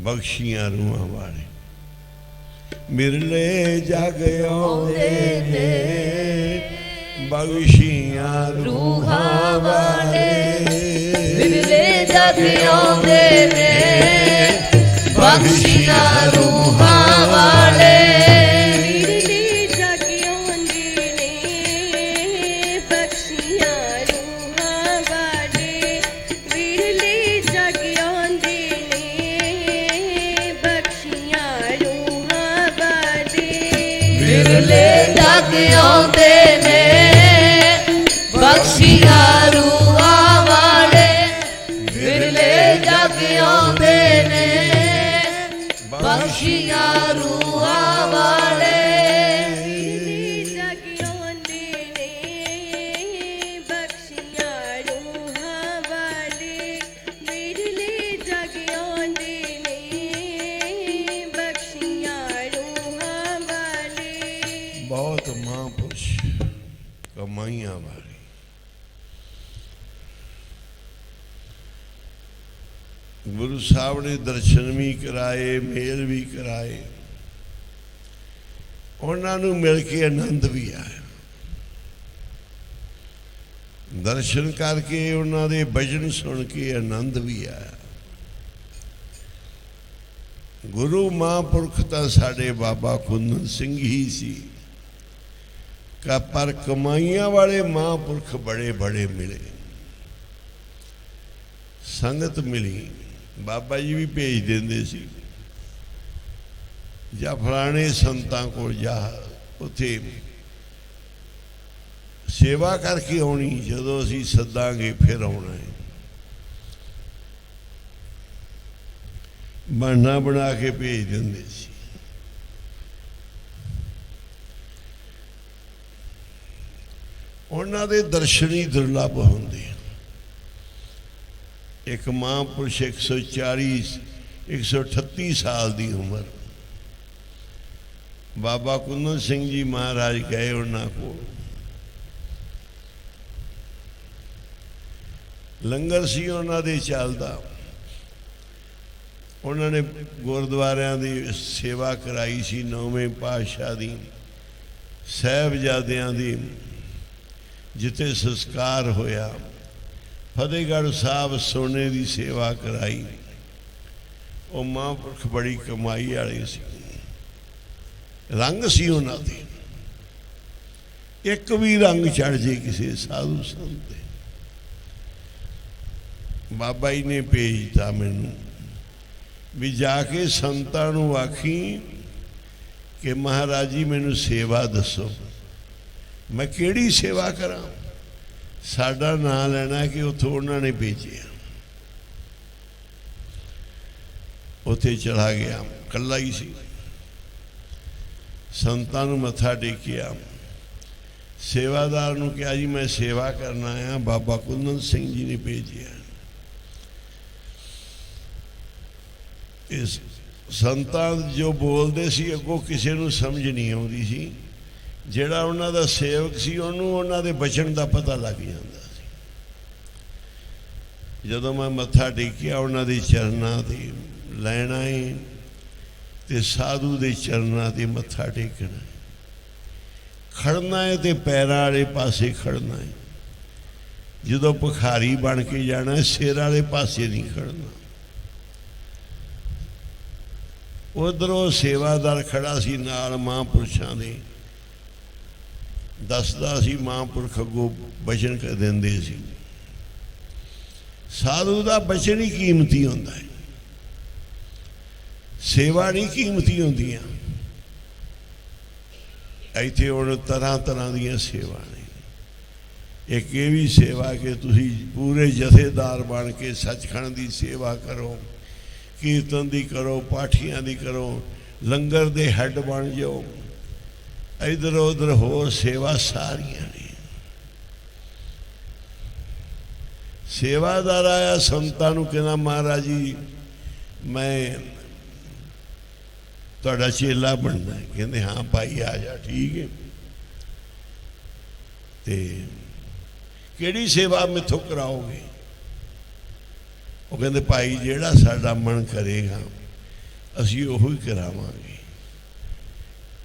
ਬਖਸ਼ੀਆਂ ਰੂਹਾਂ ਵਾਲੇ ਮਿਰਲੇ ਜਗ ਆਉਂਦੇ ਨੇ ਬਖਸ਼ੀਆਂ ਰੂਹਾਂ ਵਾਲੇ ਵਿਰਲੇ ਜਗ ਆਉਂਦੇ ਨੇ ਬਖਸ਼ੀਆਂ ਰੂਹਾਂ ਵਾਲੇ ਵਿਰਲੇ ਜਗ ਆਉਂਦੇ ਨੇ ਬਖਸ਼ੀਆਂ ਰੂਹਾਂ ਵਾਲੇ ਵਿਰਲੇ ਜਗ ਆਉਂਦੇ ਨੇ ਬਖਸ਼ੀਆਂ ਰੂਹਾਂ ਵਾਲੇ ਵਿਰਲੇ ਜਗ ਆਉਂਦੇ ਨੇ ਬਖਸ਼ੀਆਂ ਰੂਹਾਂ ਵਾਲੇ ਵਿਰਲੇ ਜਗ ਆਉਂਦੇ ਨੇ ਬਖਸ਼ੀਆਂ ਰੂਹਾਂ ਵਾਲੇ ਵਿਰਲੇ ਜਗ ਆਉਂਦੇ ਨੇ ਬਖਸ਼ੀਆਂ ਰੂਹਾਂ ਵਾਲੇ ਵਿਰਲੇ ਜਗ ਆਉਂਦੇ ਨੇ ਬਖਸ਼ੀਆਂ ਰੂਹਾਂ ਵਾਲੇ ਬਹੁਤ ਮਹਾਂਪੁਰਸ਼ ਕਮਾਈਆਂ ਵਾਲੇ ਗੁਰੂ ਸਾਹਿਬ ਨੇ ਦਰਸ਼ਨ ਵੀ ਕਰਾਏ, ਮੇਲ ਵੀ ਕਰਾਏ, ਉਹਨਾਂ ਨੂੰ ਮਿਲ ਕੇ ਆਨੰਦ ਵੀ ਆਇਆ। ਦਰਸ਼ਨ ਕਰਕੇ ਉਹਨਾਂ ਦੇ ਭਜਨ ਸੁਣ ਕੇ ਆਨੰਦ ਵੀ ਆਇਆ। ਗੁਰੂ ਮਹਾਂਪੁਰਖ ਤਾਂ ਸਾਡੇ ਬਾਬਾ ਕੁੰਦਨ ਸਿੰਘ ਹੀ ਸੀ ਪਰ ਕਮਾਈਆਂ ਵਾਲੇ ਮਹਾਂਪੁਰਖ ਬੜੇ ਬੜੇ ਮਿਲੇ, ਸੰਗਤ ਮਿਲੀ। ਬਾਬਾ ਜੀ ਵੀ ਭੇਜ ਦਿੰਦੇ ਸੀ ਜਾਂ ਫਲਾਣੇ ਸੰਤਾਂ ਕੋਲ ਜਾ, ਉੱਥੇ ਸੇਵਾ ਕਰਕੇ ਆਉਣੀ, ਜਦੋਂ ਅਸੀਂ ਸੱਦਾਂਗੇ ਫਿਰ ਆਉਣਾ ਹੈ। ਬਹਾਨਾ ਬਣਾ ਕੇ ਭੇਜ ਦਿੰਦੇ ਸੀ। ਉਹਨਾਂ ਦੇ ਦਰਸ਼ਨ ਹੀ ਦੁਰਲੱਭ ਹੁੰਦੇ। ਇੱਕ ਮਹਾਂਪੁਰਸ਼ 138 ਸਾਲ ਦੀ ਉਮਰ, ਬਾਬਾ ਕੁੰਦਨ ਸਿੰਘ ਜੀ ਮਹਾਰਾਜ ਗਏ ਉਹਨਾਂ ਕੋਲ। ਲੰਗਰ ਸੀ ਉਹਨਾਂ ਦੇ ਚੱਲਦਾ, ਉਹਨਾਂ ਨੇ ਗੁਰਦੁਆਰਿਆਂ ਦੀ ਸੇਵਾ ਕਰਾਈ ਸੀ। 9ਵੇਂ ਪਾਤਸ਼ਾਹ ਦੀ, ਸਾਹਿਬਜ਼ਾਦਿਆਂ ਦੀ ਜਿੱਥੇ ਸੰਸਕਾਰ ਹੋਇਆ, ਫਤਿਹਗੜ੍ਹ ਸਾਹਿਬ ਸੋਨੇ ਦੀ ਸੇਵਾ ਕਰਾਈ। ਉਹ ਮਹਾਂਪੁਰਖ ਬੜੀ ਕਮਾਈ ਵਾਲੇ ਸੀ, ਰੰਗ ਸੀ ਉਹਨਾਂ ਦੇ, ਇੱਕ ਵੀ ਰੰਗ ਚੜ ਜੇ ਕਿਸੇ ਸਾਧੂ ਸੰਤ ਤੇ। ਬਾਬਾ ਜੀ ਨੇ ਭੇਜਤਾ ਮੈਨੂੰ ਵੀ ਜਾ ਕੇ ਸੰਤਾਂ ਨੂੰ ਆਖੀ ਕਿ ਮਹਾਰਾਜ ਜੀ ਮੈਨੂੰ ਸੇਵਾ ਦੱਸੋ। ਮੈਂ ਕਿਹੜੀ ਸੇਵਾ ਕਰਾਂ? ਸਾਡਾ ਨਾਂ ਲੈਣਾ ਕਿ ਉੱਥੋਂ ਉਹਨਾਂ ਨੇ ਭੇਜਿਆ। ਉੱਥੇ ਚਲਾ ਗਿਆ, ਇਕੱਲਾ ਹੀ ਸੀ। ਸੰਤਾਂ ਨੂੰ ਮੱਥਾ ਟੇਕਿਆ, ਸੇਵਾਦਾਰ ਨੂੰ ਕਿਹਾ ਜੀ ਮੈਂ ਸੇਵਾ ਕਰਨ ਆਇਆ, ਬਾਬਾ ਕੁੰਦਨ ਸਿੰਘ ਜੀ ਨੇ ਭੇਜਿਆ। ਇਸ ਸੰਤਾਂ ਜੋ ਬੋਲਦੇ ਸੀ ਅੱਗੋਂ ਕਿਸੇ ਨੂੰ ਸਮਝ ਨਹੀਂ ਆਉਂਦੀ ਸੀ। ਜਿਹੜਾ ਉਹਨਾਂ ਦਾ ਸੇਵਕ ਸੀ ਉਹਨੂੰ ਉਹਨਾਂ ਦੇ ਬਚਨ ਦਾ ਪਤਾ ਲੱਗ ਜਾਂਦਾ ਸੀ। ਜਦੋਂ ਮੈਂ ਮੱਥਾ ਟੇਕਿਆ ਉਹਨਾਂ ਦੇ ਚਰਨਾਂ ਤੇ ਲੈਣਾ ਹੈ ਤੇ ਸਾਧੂ ਦੇ ਚਰਨਾਂ ਤੇ ਮੱਥਾ ਟੇਕਣਾ, ਖੜਨਾ ਹੈ ਤੇ ਪੈਰਾਂ ਵਾਲੇ ਪਾਸੇ ਖੜਨਾ ਹੈ। ਜਦੋਂ ਭਿਖਾਰੀ ਬਣ ਕੇ ਜਾਣਾ ਸਿਰ ਵਾਲੇ ਪਾਸੇ ਨਹੀਂ ਖੜਨਾ। ਉਧਰੋਂ ਸੇਵਾਦਾਰ ਖੜਾ ਸੀ ਨਾਲ ਮਹਾਂਪੁਰਸ਼ਾਂ ਦੇ, ਦੱਸਦਾ ਸੀ ਮਹਾਂਪੁਰਖ ਅੱਗੋਂ ਬਚਨ ਕਰ ਦਿੰਦੇ ਸੀ। ਸਾਧੂ ਦਾ ਬਚਨ ਹੀ ਕੀਮਤੀ ਹੁੰਦਾ ਹੈ, ਸੇਵਾ ਨਹੀਂ ਕੀਮਤੀ ਹੁੰਦੀਆਂ। ਇੱਥੇ ਹੁਣ ਤਰ੍ਹਾਂ ਤਰ੍ਹਾਂ ਦੀਆਂ ਸੇਵਾ ਨੇ। ਇੱਕ ਇਹ ਵੀ ਸੇਵਾ ਕਿ ਤੁਸੀਂ ਪੂਰੇ ਜਥੇਦਾਰ ਬਣ ਕੇ ਸੱਚਖੰਡ ਦੀ ਸੇਵਾ ਕਰੋ, ਕੀਰਤਨ ਦੀ ਕਰੋ, ਪਾਠੀਆਂ ਦੀ ਕਰੋ, ਲੰਗਰ ਦੇ ਹੈੱਡ ਬਣ ਜਾਓ। ਇੱਧਰ ਉੱਧਰ ਹੋਰ ਸੇਵਾ ਸਾਰੀਆਂ ਨੇ। ਸੇਵਾਦਾਰ ਆਇਆ ਸੰਤਾਂ ਨੂੰ ਕਹਿੰਦਾ ਮਹਾਰਾਜ ਜੀ ਮੈਂ ਤੁਹਾਡਾ ਚੇਲਾ ਬਣਨਾ ਹੈ। ਕਹਿੰਦੇ ਹਾਂ ਭਾਈ ਆ ਜਾ, ਠੀਕ ਹੈ। ਤੇ ਕਿਹੜੀ ਸੇਵਾ ਮੈਥੋਂ ਕਰਾਓਗੇ? ਉਹ ਕਹਿੰਦੇ ਭਾਈ ਜਿਹੜਾ ਸਾਡਾ ਮਨ ਕਰੇਗਾ ਅਸੀਂ ਉਹੋ ਹੀ ਕਰਾਵਾਂਗੇ।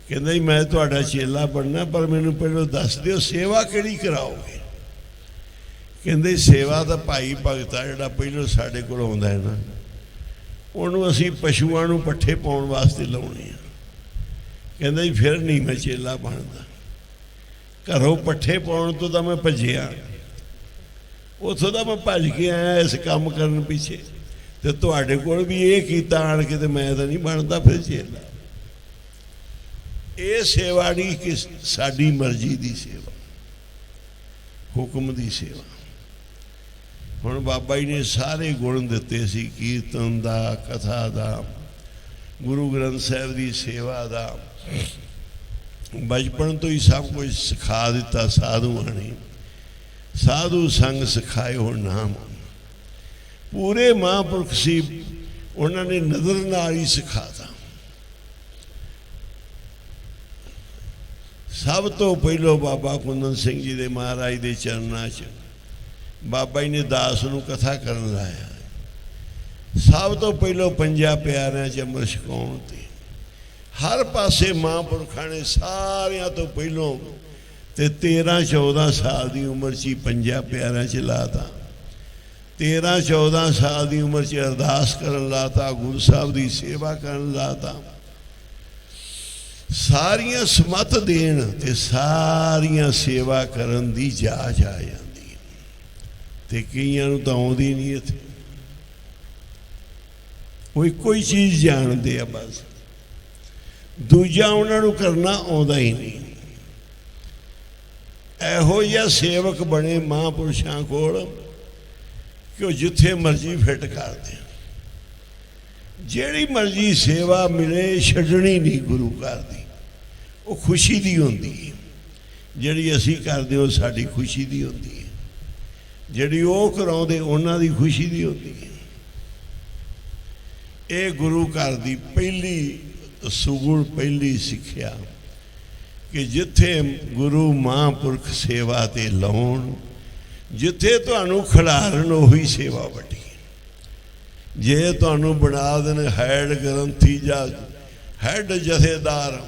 ਕਹਿੰਦਾ ਜੀ ਮੈਂ ਤੁਹਾਡਾ ਚੇਲਾ ਬਣਨਾ, ਪਰ ਮੈਨੂੰ ਪਹਿਲਾਂ ਦੱਸ ਦਿਓ ਸੇਵਾ ਕਿਹੜੀ ਕਰਾਓਗੇ। ਕਹਿੰਦੇ ਸੇਵਾ ਤਾਂ ਭਾਈ ਭਗਤ ਆ ਜਿਹੜਾ ਪਹਿਲਾਂ ਸਾਡੇ ਕੋਲ ਆਉਂਦਾ ਹੈ ਨਾ, ਉਹਨੂੰ ਅਸੀਂ ਪਸ਼ੂਆਂ ਨੂੰ ਪੱਠੇ ਪਾਉਣ ਵਾਸਤੇ ਲਾਉਣੇ ਆ। ਕਹਿੰਦਾ ਜੀ ਫਿਰ ਨਹੀਂ ਮੈਂ ਚੇਲਾ ਬਣਦਾ, ਘਰੋਂ ਪੱਠੇ ਪਾਉਣ ਤੋਂ ਤਾਂ ਮੈਂ ਭੱਜਿਆ, ਉੱਥੋਂ ਤਾਂ ਮੈਂ ਭੱਜ ਕੇ ਆਇਆ ਇਸ ਕੰਮ ਕਰਨ ਪਿੱਛੇ, ਤੇ ਤੁਹਾਡੇ ਕੋਲ ਵੀ ਇਹ ਕੀਤਾ ਆਣ ਕੇ, ਤੇ ਮੈਂ ਤਾਂ ਨਹੀਂ ਬਣਦਾ ਫਿਰ ਚੇਲਾ। ਇਹ ਸੇਵਾ ਨਹੀਂ ਕਿ ਸਾਡੀ ਮਰਜ਼ੀ ਦੀ ਸੇਵਾ, ਹੁਕਮ ਦੀ ਸੇਵਾ। ਹੁਣ ਬਾਬਾ ਜੀ ਨੇ ਸਾਰੇ ਗੁਣ ਦਿੱਤੇ ਸੀ, ਕੀਰਤਨ ਦਾ, ਕਥਾ ਦਾ, ਗੁਰੂ ਗ੍ਰੰਥ ਸਾਹਿਬ ਦੀ ਸੇਵਾ ਦਾ। ਬਚਪਨ ਤੋਂ ਹੀ ਸਭ ਕੁਝ ਸਿਖਾ ਦਿੱਤਾ ਸਾਧੂਆਂ ਨੇ। ਸਾਧੂ ਸੰਗ ਸਿਖਾਇਓ ਨਾਮ, ਪੂਰੇ ਮਹਾਂਪੁਰਖ ਸੀ, ਉਹਨਾਂ ਨੇ ਨਜ਼ਰ ਨਾਲ ਹੀ ਸਿਖਾਤਾ। ਸਭ ਤੋਂ ਪਹਿਲੋਂ ਬਾਬਾ ਕੁੰਦਨ ਸਿੰਘ ਜੀ ਦੇ ਮਹਾਰਾਜ ਦੇ ਚਰਨਾਂ 'ਚ ਬਾਬਾ ਜੀ ਨੇ ਦਾਸ ਨੂੰ ਕਥਾ ਕਰਨ ਲਾਇਆ। ਸਭ ਤੋਂ ਪਹਿਲੋਂ ਪੰਜਾਂ ਪਿਆਰਿਆਂ 'ਚ ਅੰਮ੍ਰਿਤ ਛਕਾਉਣ ਤੇ ਹਰ ਪਾਸੇ ਮਹਾਂਪੁਰਖਾਂ ਨੇ ਸਾਰਿਆਂ ਤੋਂ ਪਹਿਲੋਂ ਤੇ 13-14 ਸਾਲ ਦੀ ਉਮਰ 'ਚ ਹੀ ਪੰਜਾਂ ਪਿਆਰਿਆਂ 'ਚ ਲਾਤਾ। 13-14 ਸਾਲ ਦੀ ਉਮਰ 'ਚ ਅਰਦਾਸ ਕਰਨ ਲਾਤਾ, ਗੁਰੂ ਸਾਹਿਬ ਦੀ ਸੇਵਾ ਕਰਨ ਲਾਤਾ। ਸਾਰੀਆਂ ਸਮੱਤ ਦੇਣ ਤੇ ਸਾਰੀਆਂ ਸੇਵਾ ਕਰਨ ਦੀ ਜਾਚ ਆ ਜਾਂਦੀ, ਤੇ ਕਈਆਂ ਨੂੰ ਤਾਂ ਆਉਂਦੀ ਨਹੀਂ। ਇੱਥੇ ਉਹ ਇੱਕੋ ਹੀ ਚੀਜ਼ ਜਾਣਦੇ ਆ ਬਸ, ਦੂਜਾ ਉਹਨਾਂ ਨੂੰ ਕਰਨਾ ਆਉਂਦਾ ਹੀ ਨਹੀਂ। ਇਹੋ ਜਿਹਾ ਸੇਵਕ ਬਣੇ ਮਹਾਂਪੁਰਸ਼ਾਂ ਕੋਲ ਕਿ ਉਹ ਜਿੱਥੇ ਮਰਜ਼ੀ ਫਿੱਟ ਕਰਦੇ, ਜਿਹੜੀ ਮਰਜ਼ੀ ਸੇਵਾ ਮਿਲੇ ਛੱਡਣੀ ਨਹੀਂ ਗੁਰੂ ਘਰ ਦੀ। ਉਹ ਖੁਸ਼ੀ ਦੀ ਹੁੰਦੀ ਹੈ, ਜਿਹੜੀ ਅਸੀਂ ਕਰਦੇ ਉਹ ਸਾਡੀ ਖੁਸ਼ੀ ਦੀ ਹੁੰਦੀ ਹੈ, ਜਿਹੜੀ ਉਹ ਕਰਾਉਂਦੇ ਉਹਨਾਂ ਦੀ ਖੁਸ਼ੀ ਦੀ ਹੁੰਦੀ ਹੈ। ਇਹ ਗੁਰੂ ਘਰ ਦੀ ਪਹਿਲੀ ਸੁਗੁਣ, ਪਹਿਲੀ ਸਿੱਖਿਆ ਕਿ ਜਿੱਥੇ ਗੁਰੂ ਮਹਾਂਪੁਰਖ ਸੇਵਾ ਤੇ ਲਾਉਣ, ਜਿੱਥੇ ਤੁਹਾਨੂੰ ਖਿਡਾਰਨ ਉਹੀ ਸੇਵਾ ਵੱਡੀ। ਜੇ ਤੁਹਾਨੂੰ ਬਣਾ ਦੇਣ ਹੈਡ ਗ੍ਰੰਥੀ ਜਾਂ ਹੈਡ ਜਥੇਦਾਰ,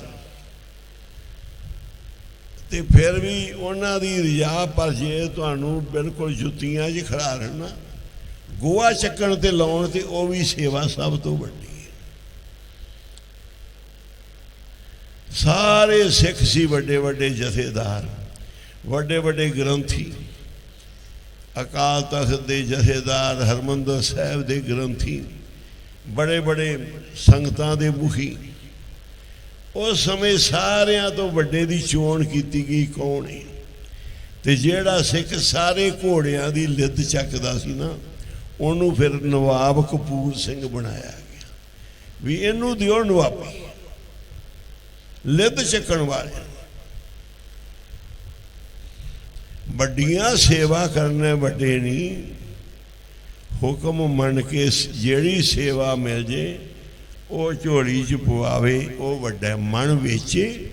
ਤੇ ਫਿਰ ਵੀ ਉਹਨਾਂ ਦੀ ਰਿਆ। ਪਰ ਜੇ ਤੁਹਾਨੂੰ ਬਿਲਕੁਲ ਜੁੱਤੀਆਂ 'ਚ ਖਿਡਾਰਨ ਨਾ, ਗੋਹਾ ਚੱਕਣ ਤੇ ਲਾਉਣ, ਤੇ ਉਹ ਵੀ ਸੇਵਾ ਸਭ ਤੋਂ ਵੱਡੀ ਹੈ। ਸਾਰੇ ਸਿੱਖ ਸੀ, ਵੱਡੇ ਵੱਡੇ ਜਥੇਦਾਰ, ਵੱਡੇ ਵੱਡੇ ਗ੍ਰੰਥੀ, ਅਕਾਲ ਤਖਤ ਦੇ ਜਥੇਦਾਰ, ਹਰਮੰਦਰ ਸਾਹਿਬ ਦੇ ਗ੍ਰੰਥੀ, ਬੜੇ ਬੜੇ ਸੰਗਤਾਂ ਦੇ ਮੁਖੀ। ਉਸ ਸਮੇਂ ਸਾਰਿਆਂ ਤੋਂ ਵੱਡੇ ਦੀ ਚੋਣ ਕੀਤੀ ਗਈ ਕੌਣ ਹੈ, ਤੇ ਜਿਹੜਾ ਸਿੱਖ ਸਾਰੇ ਘੋੜਿਆਂ ਦੀ ਲਿੱਦ ਚੱਕਦਾ ਸੀ ਨਾ, ਉਹਨੂੰ ਫਿਰ ਨਵਾਬ ਕਪੂਰ ਸਿੰਘ ਬਣਾਇਆ ਗਿਆ ਵੀ ਇਹਨੂੰ ਦਿਓ ਨਵਾਬੀ, ਲਿੱਦ ਚੱਕਣ ਵਾਲੇ। ਵੱਡੀਆਂ ਸੇਵਾ ਕਰਨੇ ਵੱਡੇ ਨਹੀਂ, ਹੁਕਮ ਮੰਨ ਕੇ ਜਿਹੜੀ ਸੇਵਾ ਮਿਲ ਜੇ ਉਹ ਝੋਲੀ 'ਚ ਪਵਾਵੇ, ਉਹ ਵੱਡਾ। ਮਨ ਵੇਚੇ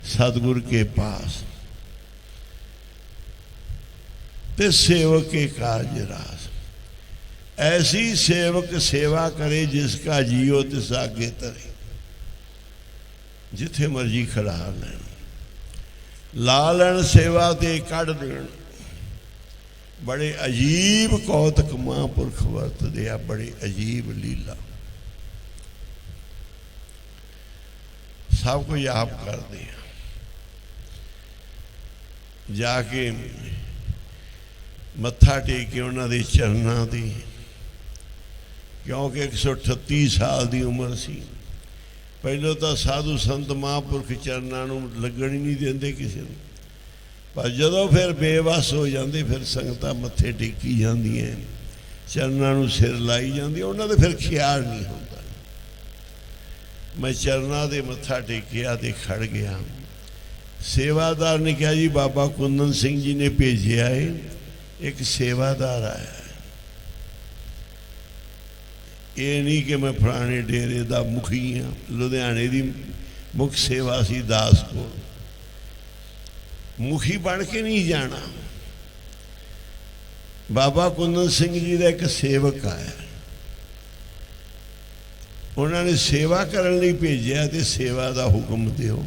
ਸਤਿਗੁਰ ਕੇ ਪਾਸ, ਤੇ सेवक के काज रास। ऐसी सेवक सेवा करे जिसका जियो तिस आगे तरे। जिथे मर्जी खड़ा लैन, ला लैन सेवा ते कढ़ देन। बड़े अजीब कौतक महापुरख वरतदे आ, बड़े अजीब लीला। सब कुछ आप करते हैं। जाके मत्था टेके उन्होंने चरणों की, क्योंकि 138 साल की उम्र सी। पहले तो साधु संत महापुरख चरणों लगन ही नहीं देंगे किसी को, पर जदों फिर बेवस हो जाते फिर संगतां मत्थे टेकी जांदियां, चरणों सिर लाई जाती, उन्होंने फिर ख्याल नहीं होता। मैं चरणों दे मत्था टेकिया ते खड़ गया। सेवादार ने कहा जी बाबा कुंदन सिंह जी ने भेजा है, एक सेवादार आया है। ये नहीं कि मैं फलाने डेरे का मुखी हाँ, लुधियाने की मुख सेवा सी दास को, मुखी बन के नहीं जाना। बाबा कुंदन सिंह जी का एक सेवक आया, उन्होंने सेवा करने लिए भेजा तो सेवा का हुक्म दिओ।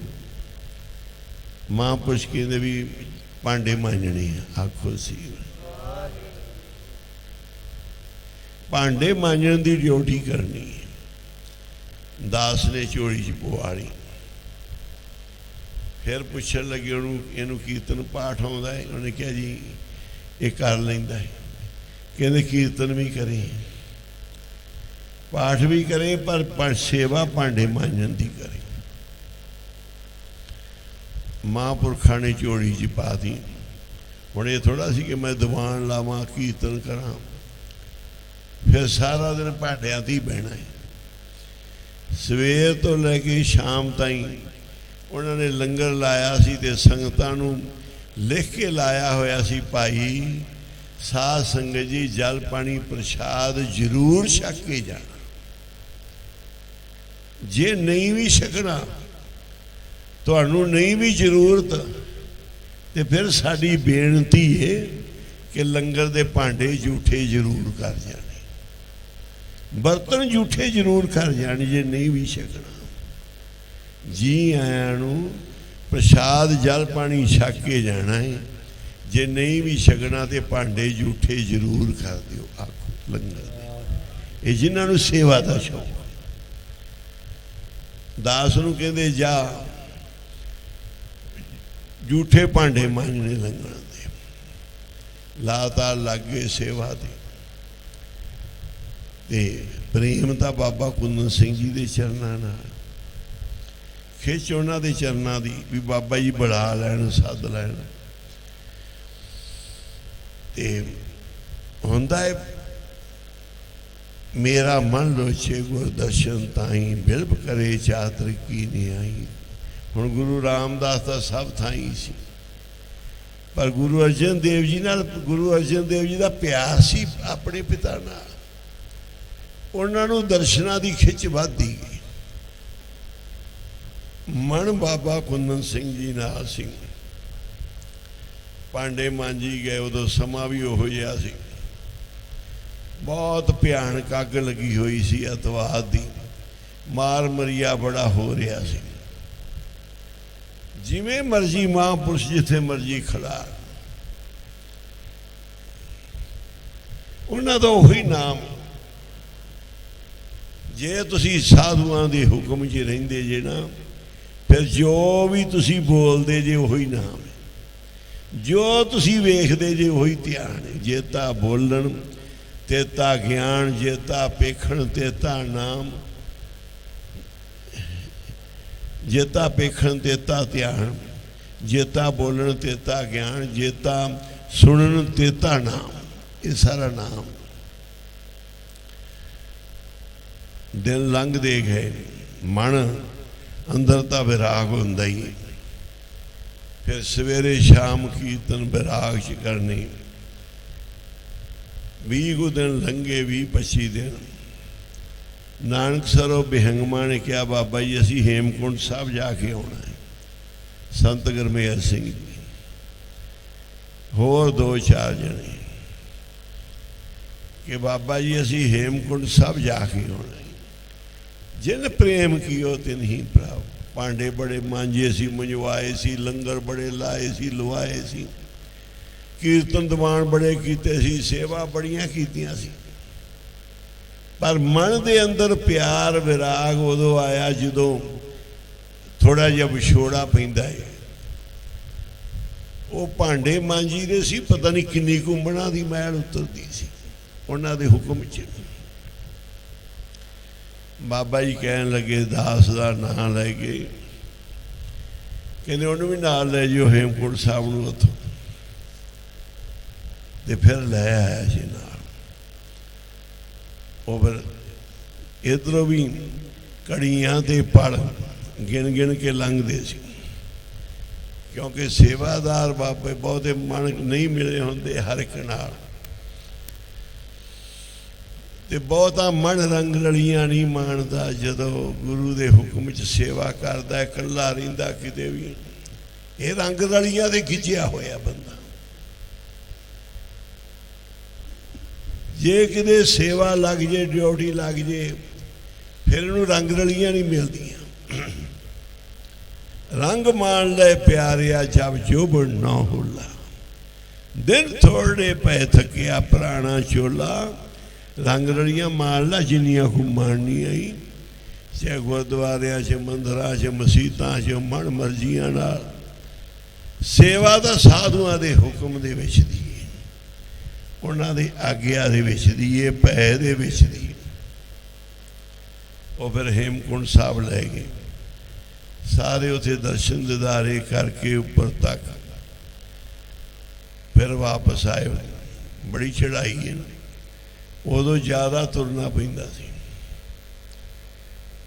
महापुरुष कहते भी भांडे मांजने आखो सी भांडे मांजन की ड्यूटी करनी। दास ने झोली च पवाली। फिर पूछन लगे उन्होंने इनू कीर्तन पाठ आउंदा है? उन्हें कहा जी ये कर लैंदा है। कहते कीर्तन भी करें पाठ भी करें पर सेवा भांडे मांजन की करें। महापुरखा ने झोली च पा दी। हुण ये थोड़ा सी कि मैं दीवान लावां कीर्तन करा फिर सारा दिन भांडियां ते ही बहना है। सवेर तो लैके शाम ताई उन्होंने लंगर लाया सी ते संगतां नूं लिख के लाया होया सी भाई साध संगत जी जल पानी प्रसाद जरूर छक के जाना। जे नहीं भी छकना तुहानूं नहीं भी जरूरत तो फिर साडी बेनती है कि लंगर दे भांडे जूठे जरूर कर जाने, बर्तन जूठे जरूर कर जाने जे नहीं भी छकना। जी आयां नूं प्रसाद जल पानी छक के जाना है। जे नहीं भी छकना तो भांडे जूठे जरूर कर दिओ। आखो लंगर ये जिन्हां नूं सेवा का शौक। दास नूं कहंदे जा जूठे भांडे मांजने लंघण दे। लातार लग गए सेवा दे। प्रेम तो बाबा कुंदन सिंह जी के चरणों नाल खिच उन्हां दे चरणों की भी बाबा जी बुला लैन सद लैन। ते हुंदा है मेरा मन लोचे गुरदर्शन ताई बिलब करे चातर की नहीं आई। हुण गुरु रामदास का सब थाई सी पर गुरु अर्जन देव जी नाल गुरु अर्जन देव जी का प्यार सी अपने पिता नाल। उन्हां नूं दर्शनां दी खिच वधदी गई। मन बाबा कुंदन सिंह जी नाल सी। भांडे मांजी गए उदों समा भी उहो जिहा सी। बहुत भयानक अग लगी हुई सी अतवाद दी। मार मरिया बड़ा हो रहा सी। जिमें मर्जी महापुरुष जिथे मर्जी खड़ा उन्हां दा उही नाम। जे तुसी साधुआं दे हुक्म च रहिंदे जे ना फिर जो भी तुसी बोलदे जे उही नाम है। जो तुसी वेखदे जे उही ध्यान है। जेता बोलन तेता ज्ञान जेता पेखण तेता नाम। जेता पेखण तेता ध्यान जेता बोलन तेता ज्ञान जेता सुनन तेता नाम। ये सारा नाम। दिन लंघदे गए मन अंदर ता विराग हुंदा ही। फिर सवेरे शाम कीर्तन विराग च करनी। 20 दिन लंघे 20-25 दिन। नानक सरो बिहंगमा ने कहा बाबा जी असी हेमकुंड साहब जाके आना है। संत गुरमेल सिंह जी होर 2-4 जने कि बाबा जी असी हेमकुंड साहब जाके आना है। जिन प्रेम कियो तिन ही प्राव। भांडे बड़े मांजे सी मंजवाए सी लंगर बड़े लाए सी लवाए सी कीर्तन दीवान बड़े कीते सी सेवा बड़ियां कीतियां सी। पर मन दे अंदर प्यार विराग उदों आया जदों थोड़ा जिहा विछोड़ा पैंदा है। वो भांडे मांजी दे सी पता नहीं किन्नी कुंबणा दी मैल उतरदी सी उन्हां दे हुक्म च। बाबा जी कहन लगे दास का नाम लै गए कहते उन्होंने भी नाल लै जिओ हेमकुंड साहब नूं उत्थों। ते फिर लै आया जी नाल। वो फिर इधरों भी कड़ियां ते पड़ गिन गिन के लंघदे सी क्योंकि सेवादार बाबे बहुते मन नहीं मिले होंदे हर एक नाल। ते बहुता मन रंग रलियां नहीं मानता जदों गुरु दे हुक्म च सेवा करदा है कल्ला रहिंदा किते भी। ये रंग रलियां ते खिंचिया होया बंदा। जे किते सेवा लग जे ड्यूटी लग जे फिर इन्हूं रंग रलियां नहीं मिलदियां। रंग मान ले प्यारिया जब जोबन ना होला, दिन थोड़े पै थकिया पुराना चोला। रंग रलियां मान ला जिन्नियां को माननियां ही, चाहे गुरुद्वारियां च मंदिरां च मसीतां च मन मर्जियां नाल। सेवा तो साधुआं दे हुक्म दे विच दी, उन्हां दी आग्या दे विच दी, भै दे विच दी। वो फिर हेमकुंड साहब लै गए, सारे उथे दर्शन दीदारे करके ऊपर तक फिर वापस आए। बड़ी चढ़ाई है, उदों ज़्यादा तुरना पैंदा सी।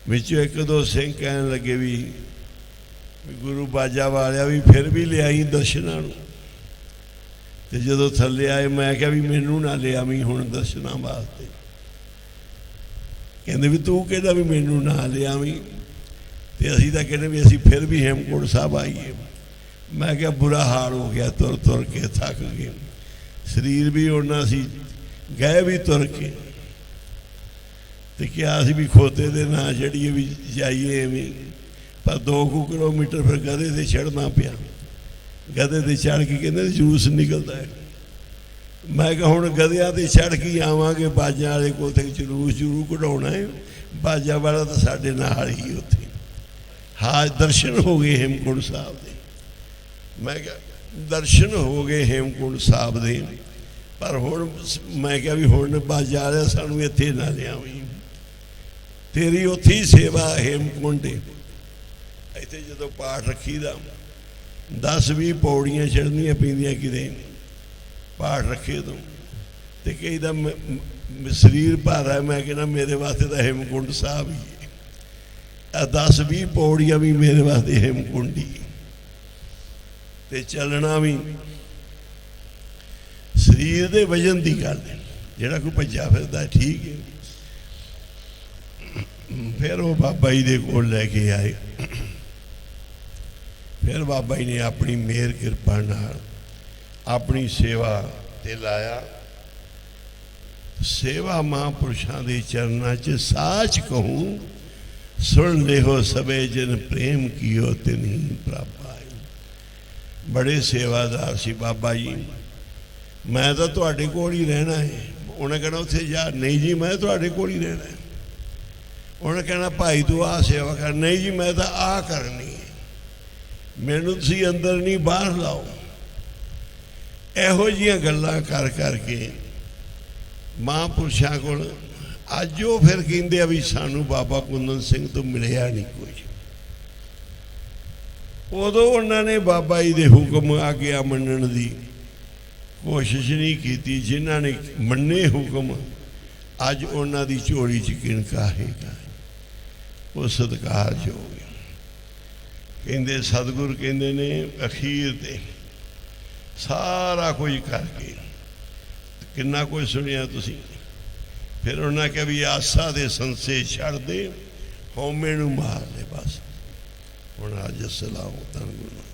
विचों एक दो सिंह कहन लगे भी गुरु बाजा वालिया भी फिर भी लियाई दर्शनां नूं। ते जदों थल्ले आए मैं क्या भी मैनू ना लिया भी हुण दर्शनां वास्ते। कहंदे भी तू कहदा भी मैनू ना लिया भी, ते असीं तां कहने भी असीं फिर भी हेमकुंड साहब आईए। मैं क्या बुरा हाल हो गया, तुर तुर के थक गए, शरीर भी उन्ना सी, गए भी तुर के। तो क्या असीं भी खोते दे ना चढ़िए भी जाइए एवें, पर 2 किलोमीटर फिर गधे से चढ़ना पिया। गधे से चढ़ के कहते जूस निकलता है। मैं कहा हुण गधियां ते चढ़ के आवांगे बाजां वाले कोल, जलूस जरूर कढाउणा है, बाजा वाला तो साडे नाल ही उत्थे। हाँ दर्शन हो गए हेमकुंड साहब दे। मैं क्या दर्शन हो गए हेमकुंड साहब दे, पर हुण मैं क्या भी हुण बाजा वाले सानू इत्थे ना लियावीं, तेरी उत्थे ही सेवा हेमकुंड। इत्थे जदों पाठ रखीदा 10-20 पौड़ियां चढ़नियां पैंदियां किते पाठ रखे तो कहीदा शरीर भारा है। मैं कहना मेरे वास्ते तो हेमकुंड साहब ही है, 10-20 पौड़ियां भी मेरे वास्ते हेमकुंड ही। ते चलना भी शरीर दे वजन की गल है, जिहड़ा कोई भज्जा फिरदा ठीक है। फिर वो बाबा जी दे कोल लैके आए। फिर बाबा जी ने अपनी मेहर किरपा नाल अपनी सेवा ते लाया। सेवा महापुरुषों के चरणों च साच कहूँ, सुन ले हो सबे जिन प्रेम कियो तिन्ही प्रभ आए। बड़े सेवादार सी बाबा जी। मैं तो तुहाडे कोल ही रहना है। उन्हें कहना उत्थे जा, नहीं जी मैं तुहाडे कोल ही रहना है। उन्हें कहना भाई तू आ सेवा कर, नहीं जी मैं तो आ करनी है, मैनू तुसीं अंदर नहीं बाहर लाओ। ਇਹੋ ਜਿਹੀਆਂ ਗੱਲਾਂ ਕਰ ਕਰਕੇ ਮਹਾਂਪੁਰਸ਼ਾਂ ਕੋਲ ਅੱਜ ਉਹ ਫਿਰ ਕਹਿੰਦੇ ਆ ਵੀ ਸਾਨੂੰ ਬਾਬਾ ਕੁੰਦਨ ਸਿੰਘ ਤੋਂ ਮਿਲਿਆ ਨਹੀਂ ਕੁਝ। ਉਦੋਂ ਉਹਨਾਂ ਨੇ ਬਾਬਾ ਜੀ ਦੇ ਹੁਕਮ ਆਗਿਆ ਮੰਨਣ ਦੀ ਕੋਸ਼ਿਸ਼ ਨਹੀਂ ਕੀਤੀ। ਜਿਨ੍ਹਾਂ ਨੇ ਮੰਨੇ ਹੁਕਮ ਅੱਜ ਉਹਨਾਂ ਦੀ ਝੋਲੀ 'ਚ ਕਿਣਕਾ ਹੈਗਾ, ਉਹ ਸਤਿਕਾਰਯੋਗ ਹੈ। ਕਹਿੰਦੇ ਸਤਿਗੁਰ ਕਹਿੰਦੇ ਨੇ ਅਖੀਰ ਤੇ सारा कुछ करके किन्ना कुछ सुनिया तुसी। फिर उन्हें कहा भी आसा दे संसे छड़ दे, हौमे नूं मार दे बस। हुण अज सलाम धन गुरु।